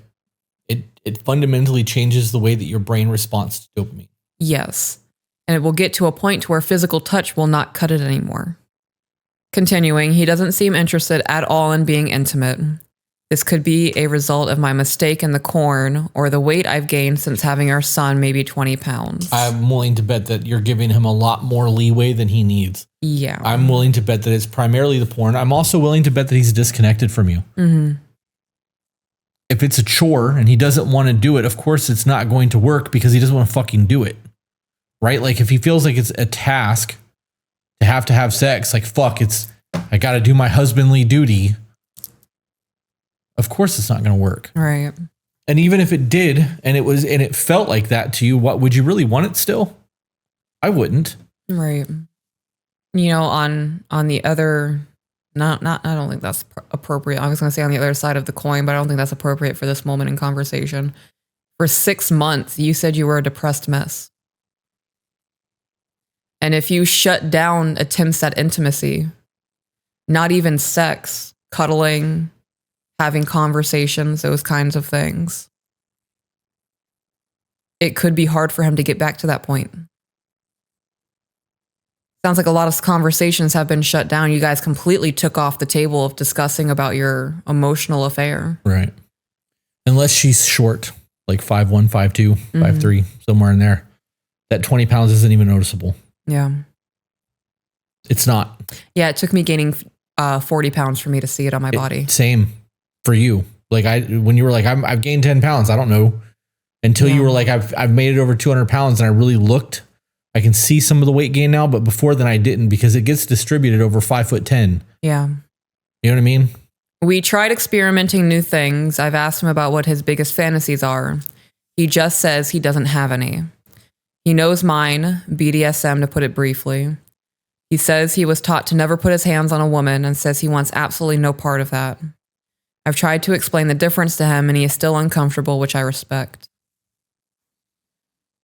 It fundamentally changes the way that your brain responds to dopamine. Yes. And it will get to a point to where physical touch will not cut it anymore. Continuing, he doesn't seem interested at all in being intimate. This could be a result of my mistake in the corn or the weight I've gained since having our son, maybe 20 pounds. I'm willing to bet that you're giving him a lot more leeway than he needs. Yeah. I'm willing to bet that it's primarily the porn. I'm also willing to bet that he's disconnected from you. Mm-hmm. If it's a chore and he doesn't want to do it, of course it's not going to work because he doesn't want to fucking do it. Right? Like if he feels like it's a task to have sex, like fuck, I got to do my husbandly duty. Of course it's not going to work. Right. And even if it did and it felt like that to you, what would you really want it still? I wouldn't. Right. You know, on the other, I don't think that's appropriate. I was going to say on the other side of the coin, but I don't think that's appropriate for this moment in conversation. For 6 months, you said you were a depressed mess. And if you shut down attempts at intimacy, not even sex, cuddling, having conversations, those kinds of things, it could be hard for him to get back to that point. Sounds like a lot of conversations have been shut down. You guys completely took off the table of discussing about your emotional affair. Right. Unless she's short, like 5'1", 5'2", 5'3", somewhere in there. That 20 pounds isn't even noticeable. Yeah. It's not. Yeah, it took me gaining 40 pounds for me to see it on my body. Same for you. Like when you were like, I've gained 10 pounds. I don't know. Until you were like, I've made it over 200 pounds and I really looked. I can see some of the weight gain now, but before then I didn't because it gets distributed over 5'10". Yeah. You know what I mean? We tried experimenting new things. I've asked him about what his biggest fantasies are. He just says he doesn't have any. He knows mine, BDSM to put it briefly. He says he was taught to never put his hands on a woman and says he wants absolutely no part of that. I've tried to explain the difference to him and he is still uncomfortable, which I respect.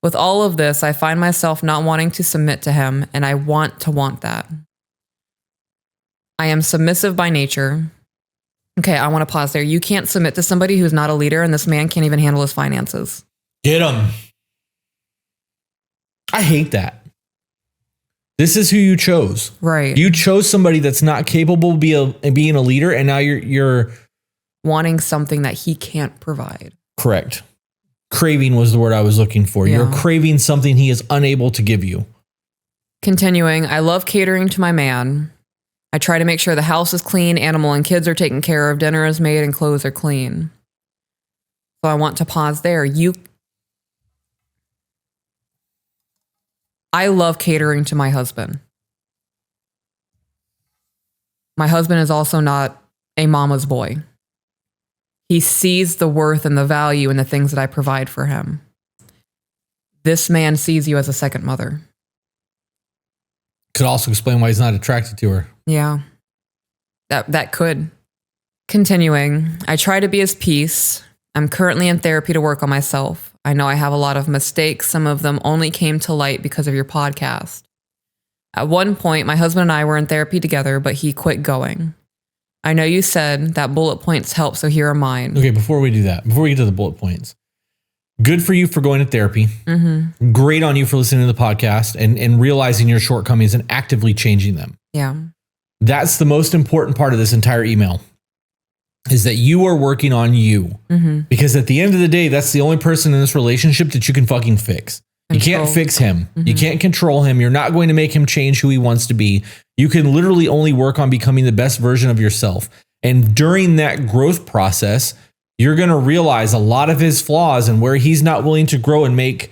With all of this, I find myself not wanting to submit to him, and I want that. I am submissive by nature. Okay, I want to pause there. You can't submit to somebody who's not a leader, and this man can't even handle his finances. Get him. I hate that. This is who you chose. Right. You chose somebody that's not capable of being a leader, and now you're wanting something that he can't provide. Correct. Craving was the word I was looking for. Yeah. You're craving something he is unable to give you. Continuing, I love catering to my man. I try to make sure the house is clean, animal and kids are taken care of, dinner is made, and clothes are clean. So I want to pause there. You I love catering to my husband. My husband is also not a mama's boy. He sees the worth and the value in the things that I provide for him. This man sees you as a second mother. Could also explain why he's not attracted to her. Yeah, that could. Continuing, I try to be his peace. I'm currently in therapy to work on myself. I know I have a lot of mistakes. Some of them only came to light because of your podcast. At one point, my husband and I were in therapy together, but he quit going. I know you said that bullet points help, so here are mine. Okay, before we do that, before we get to the bullet points, good for you for going to therapy. Mm-hmm. Great on you for listening to the podcast and realizing your shortcomings and actively changing them. Yeah. That's the most important part of this entire email, is that you are working on you. Mm-hmm. Because at the end of the day, that's the only person in this relationship that you can fucking fix. You can't fix him. Mm-hmm. You can't control him. You're not going to make him change who he wants to be. You can literally only work on becoming the best version of yourself. And during that growth process, you're going to realize a lot of his flaws and where he's not willing to grow and make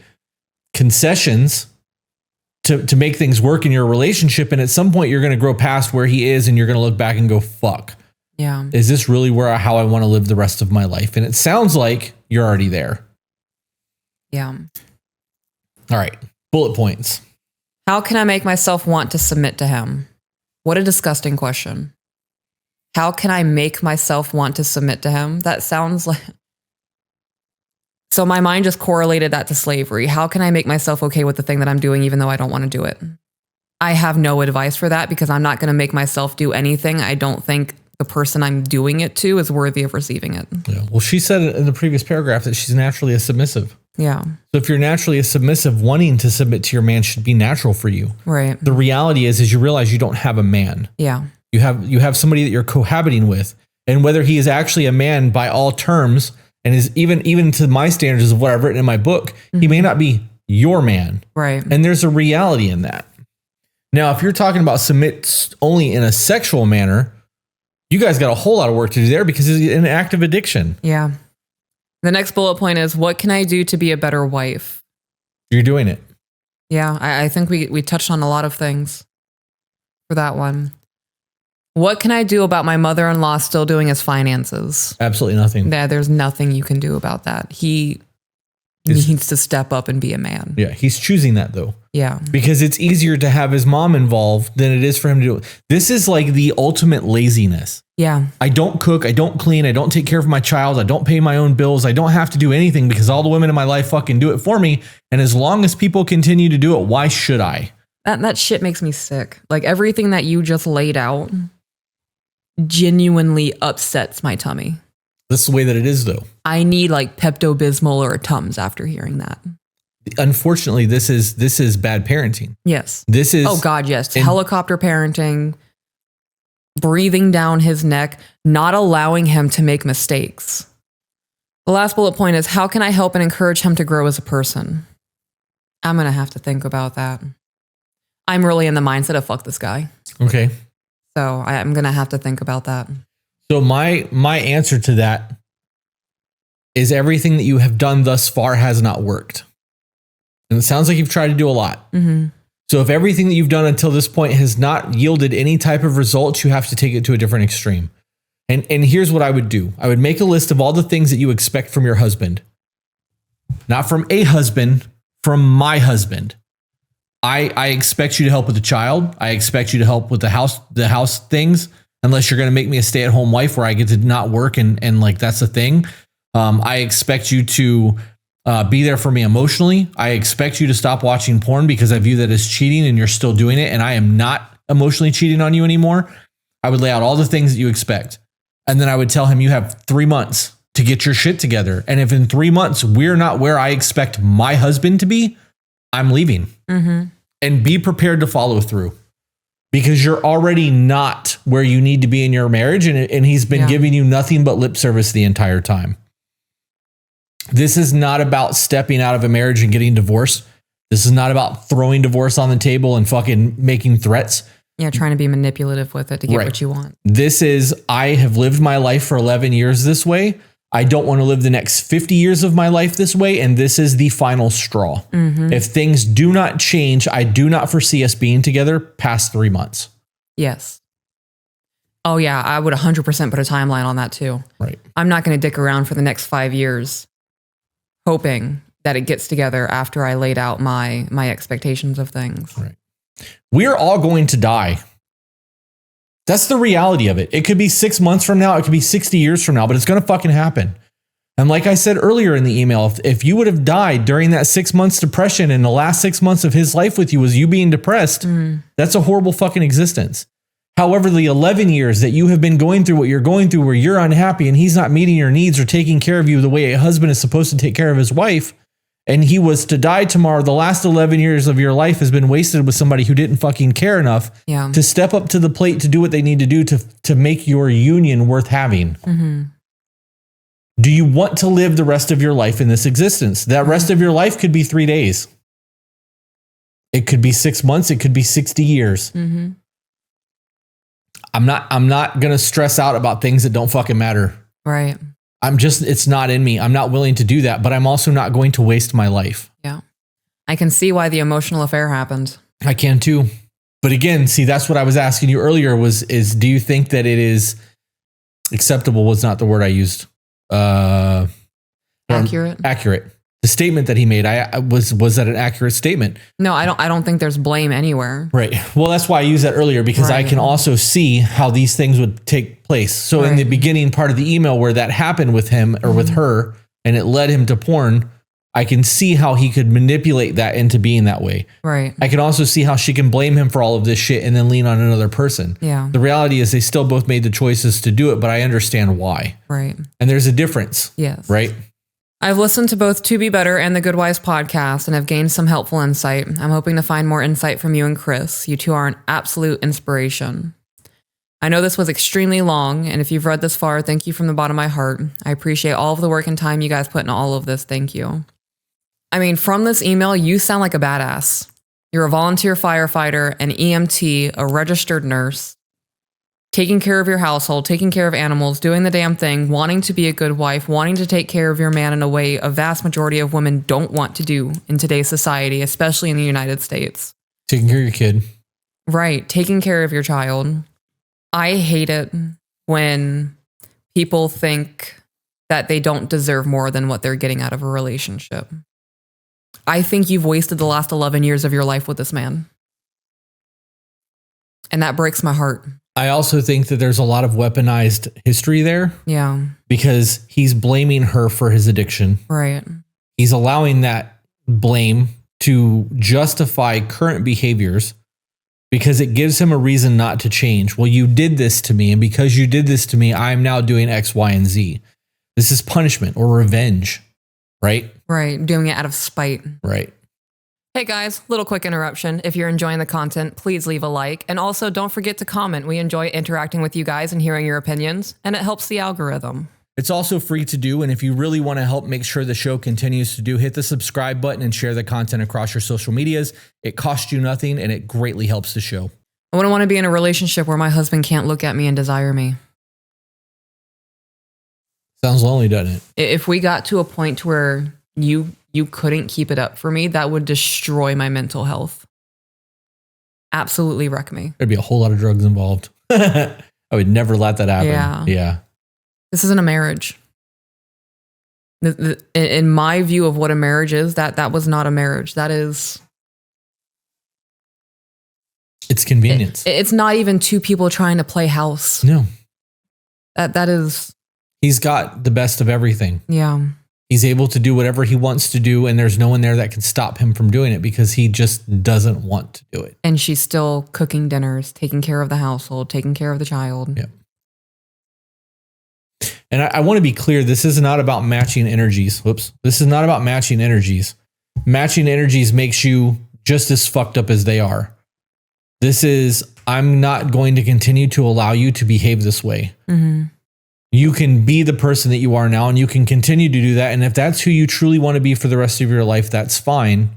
concessions to make things work in your relationship. And at some point, you're going to grow past where he is and you're going to look back and go, fuck. Yeah. Is this really how I want to live the rest of my life? And it sounds like you're already there. Yeah. All right. Bullet points. How can I make myself want to submit to him? What a disgusting question. How can I make myself want to submit to him? That sounds like... So my mind just correlated that to slavery. How can I make myself okay with the thing that I'm doing even though I don't want to do it? I have no advice for that because I'm not going to make myself do anything I don't think the person I'm doing it to is worthy of receiving it. Yeah. Well, she said in the previous paragraph that she's naturally a submissive. Yeah. So if you're naturally a submissive, wanting to submit to your man should be natural for you. Right. The reality is you realize you don't have a man. Yeah. You have somebody that you're cohabiting with. And whether he is actually a man by all terms and is even to my standards of what I've written in my book, he may not be your man. Right. And there's a reality in that. Now, if you're talking about submit only in a sexual manner, you guys got a whole lot of work to do there because it's an active addiction. Yeah. The next bullet point is, what can I do to be a better wife? You're doing it. Yeah, I think we touched on a lot of things for that one. What can I do about my mother-in-law still doing his finances? Absolutely nothing. Yeah, there's nothing you can do about that. He needs to step up and be a man. Yeah, he's choosing that though. Yeah. Because it's easier to have his mom involved than it is for him to do it. This is like the ultimate laziness. Yeah. I don't cook, I don't clean, I don't take care of my child, I don't pay my own bills, I don't have to do anything because all the women in my life fucking do it for me. And as long as people continue to do it, why should I? That shit makes me sick. Like everything that you just laid out genuinely upsets my tummy. That's the way that it is though. I need like Pepto-Bismol or a Tums after hearing that. Unfortunately, this is bad parenting. Yes. This is... Oh God, yes. Helicopter parenting, breathing down his neck, not allowing him to make mistakes. The last bullet point is, how can I help and encourage him to grow as a person? I'm going to have to think about that. I'm really in the mindset of fuck this guy. Okay. So I'm going to have to think about that. So my answer to that is everything that you have done thus far has not worked. And it sounds like you've tried to do a lot. Mm-hmm. So if everything that you've done until this point has not yielded any type of results, you have to take it to a different extreme. And here's what I would do. I would make a list of all the things that you expect from your husband. Not from a husband, from my husband. I expect you to help with the child. I expect you to help with the house things, unless you're going to make me a stay-at-home wife where I get to not work and like that's the thing. I expect you to be there for me emotionally. I expect you to stop watching porn because I view that as cheating and you're still doing it. And I am not emotionally cheating on you anymore. I would lay out all the things that you expect. And then I would tell him you have 3 months to get your shit together. And if in 3 months we're not where I expect my husband to be, I'm leaving. Mm-hmm. And be prepared to follow through because you're already not where you need to be in your marriage. And he's been giving you nothing but lip service the entire time. This is not about stepping out of a marriage and getting divorced. This is not about throwing divorce on the table and fucking making threats. Yeah, trying to be manipulative with it to get what you want. This is, I have lived my life for 11 years this way. I don't want to live the next 50 years of my life this way. And this is the final straw. If things do not change, I do not foresee us being together past 3 months. Yes. Oh, yeah. I would 100% put a timeline on that too. Right. I'm not going to dick around for the next 5 years hoping that it gets together after I laid out my expectations of things. Right. We're all going to die. That's the reality of it. It could be 6 months from now. It could be 60 years from now, but it's going to fucking happen. And like I said earlier in the email, if you would have died during that 6 months depression and the last 6 months of his life with you was you being depressed, that's a horrible fucking existence. However, the 11 years that you have been going through what you're going through where you're unhappy and he's not meeting your needs or taking care of you the way a husband is supposed to take care of his wife, and he was to die tomorrow, the last 11 years of your life has been wasted with somebody who didn't fucking care enough to step up to the plate to do what they need to do to make your union worth having. Do you want to live the rest of your life in this existence? That rest of your life could be 3 days. It could be 6 months. It could be 60 years. I'm not going to stress out about things that don't fucking matter. Right. It's not in me. I'm not willing to do that, but I'm also not going to waste my life. Yeah. I can see why the emotional affair happened. I can too. But again, see, that's what I was asking you earlier is do you think that it is acceptable was not the word I used. Accurate. Accurate. The statement that he made, was that an accurate statement? No, I don't think there's blame anywhere. Right. Well, that's why I used that earlier, because I can also see how these things would take place. So in the beginning part of the email where that happened with him or with her, and it led him to porn, I can see how he could manipulate that into being that way. Right. I can also see how she can blame him for all of this shit and then lean on another person. Yeah. The reality is they still both made the choices to do it, but I understand why. Right. And there's a difference. Yes. Right. I've listened to both To Be Better and the Good Wise podcast and have gained some helpful insight. I'm hoping to find more insight from you and Chris. You two are an absolute inspiration. I know this was extremely long, and if you've read this far, thank you from the bottom of my heart. I appreciate all of the work and time you guys put in all of this. Thank you. I mean, from this email, you sound like a badass. You're a volunteer firefighter, an EMT, a registered nurse, taking care of your household, taking care of animals, doing the damn thing, wanting to be a good wife, wanting to take care of your man in a way a vast majority of women don't want to do in today's society, especially in the United States. Taking care of your kid. Right. Taking care of your child. I hate it when people think that they don't deserve more than what they're getting out of a relationship. I think you've wasted the last 11 years of your life with this man. And that breaks my heart. I also think that there's a lot of weaponized history there. Yeah. Because he's blaming her for his addiction. Right. He's allowing that blame to justify current behaviors because it gives him a reason not to change. Well, you did this to me, and because you did this to me, I'm now doing X, Y, and Z. This is punishment or revenge, right? Right. Doing it out of spite. Right. Hey guys, little quick interruption. If you're enjoying the content, please leave a like. And also don't forget to comment. We enjoy interacting with you guys and hearing your opinions, and it helps the algorithm. It's also free to do. And if you really want to help make sure the show continues to do, hit the subscribe button and share the content across your social medias. It costs you nothing and it greatly helps the show. I wouldn't want to be in a relationship where my husband can't look at me and desire me. Sounds lonely, doesn't it? If we got to a point where you couldn't keep it up for me, that would destroy my mental health. Absolutely wreck me. There'd be a whole lot of drugs involved. I would never let that happen. Yeah. This isn't a marriage. In my view of what a marriage is, that was not a marriage. That is... It's convenience. It's not even two people trying to play house. No. That is... He's got the best of everything. Yeah. He's able to do whatever he wants to do, and there's no one there that can stop him from doing it because he just doesn't want to do it. And she's still cooking dinners, taking care of the household, taking care of the child. Yeah. And I want to be clear, this is not about matching energies. Whoops. This is not about matching energies. Matching energies makes you just as fucked up as they are. This is, I'm not going to continue to allow you to behave this way. Mm-hmm. You can be the person that you are now, and you can continue to do that. And if that's who you truly want to be for the rest of your life, that's fine.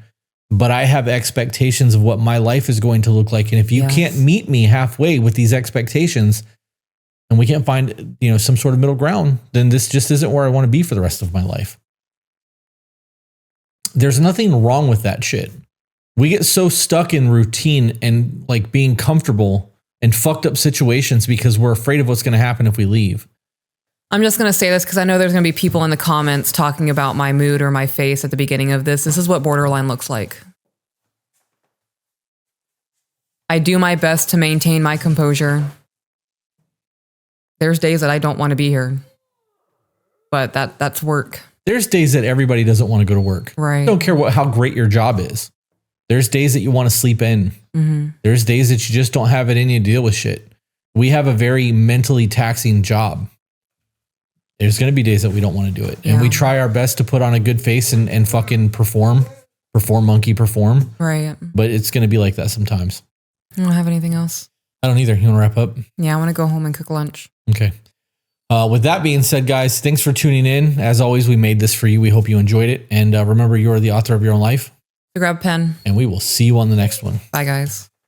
But I have expectations of what my life is going to look like. And if you can't meet me halfway with these expectations, and we can't find, some sort of middle ground, then this just isn't where I want to be for the rest of my life. There's nothing wrong with that shit. We get so stuck in routine and like being comfortable and fucked up situations because we're afraid of what's going to happen if we leave. I'm just going to say this because I know there's going to be people in the comments talking about my mood or my face at the beginning of this. This is what borderline looks like. I do my best to maintain my composure. There's days that I don't want to be here, but that's work. There's days that everybody doesn't want to go to work. Right. Don't care how great your job is. There's days that you want to sleep in. Mm-hmm. There's days that you just don't have it in you to deal with shit. We have a very mentally taxing job. There's going to be days that we don't want to do it. Yeah. And we try our best to put on a good face and fucking perform, monkey, perform. Right. But it's going to be like that sometimes. I don't have anything else. I don't either. You want to wrap up? Yeah, I want to go home and cook lunch. Okay. With that being said, guys, thanks for tuning in. As always, we made this for you. We hope you enjoyed it. And remember, you are the author of your own life. So grab a pen. And we will see you on the next one. Bye, guys.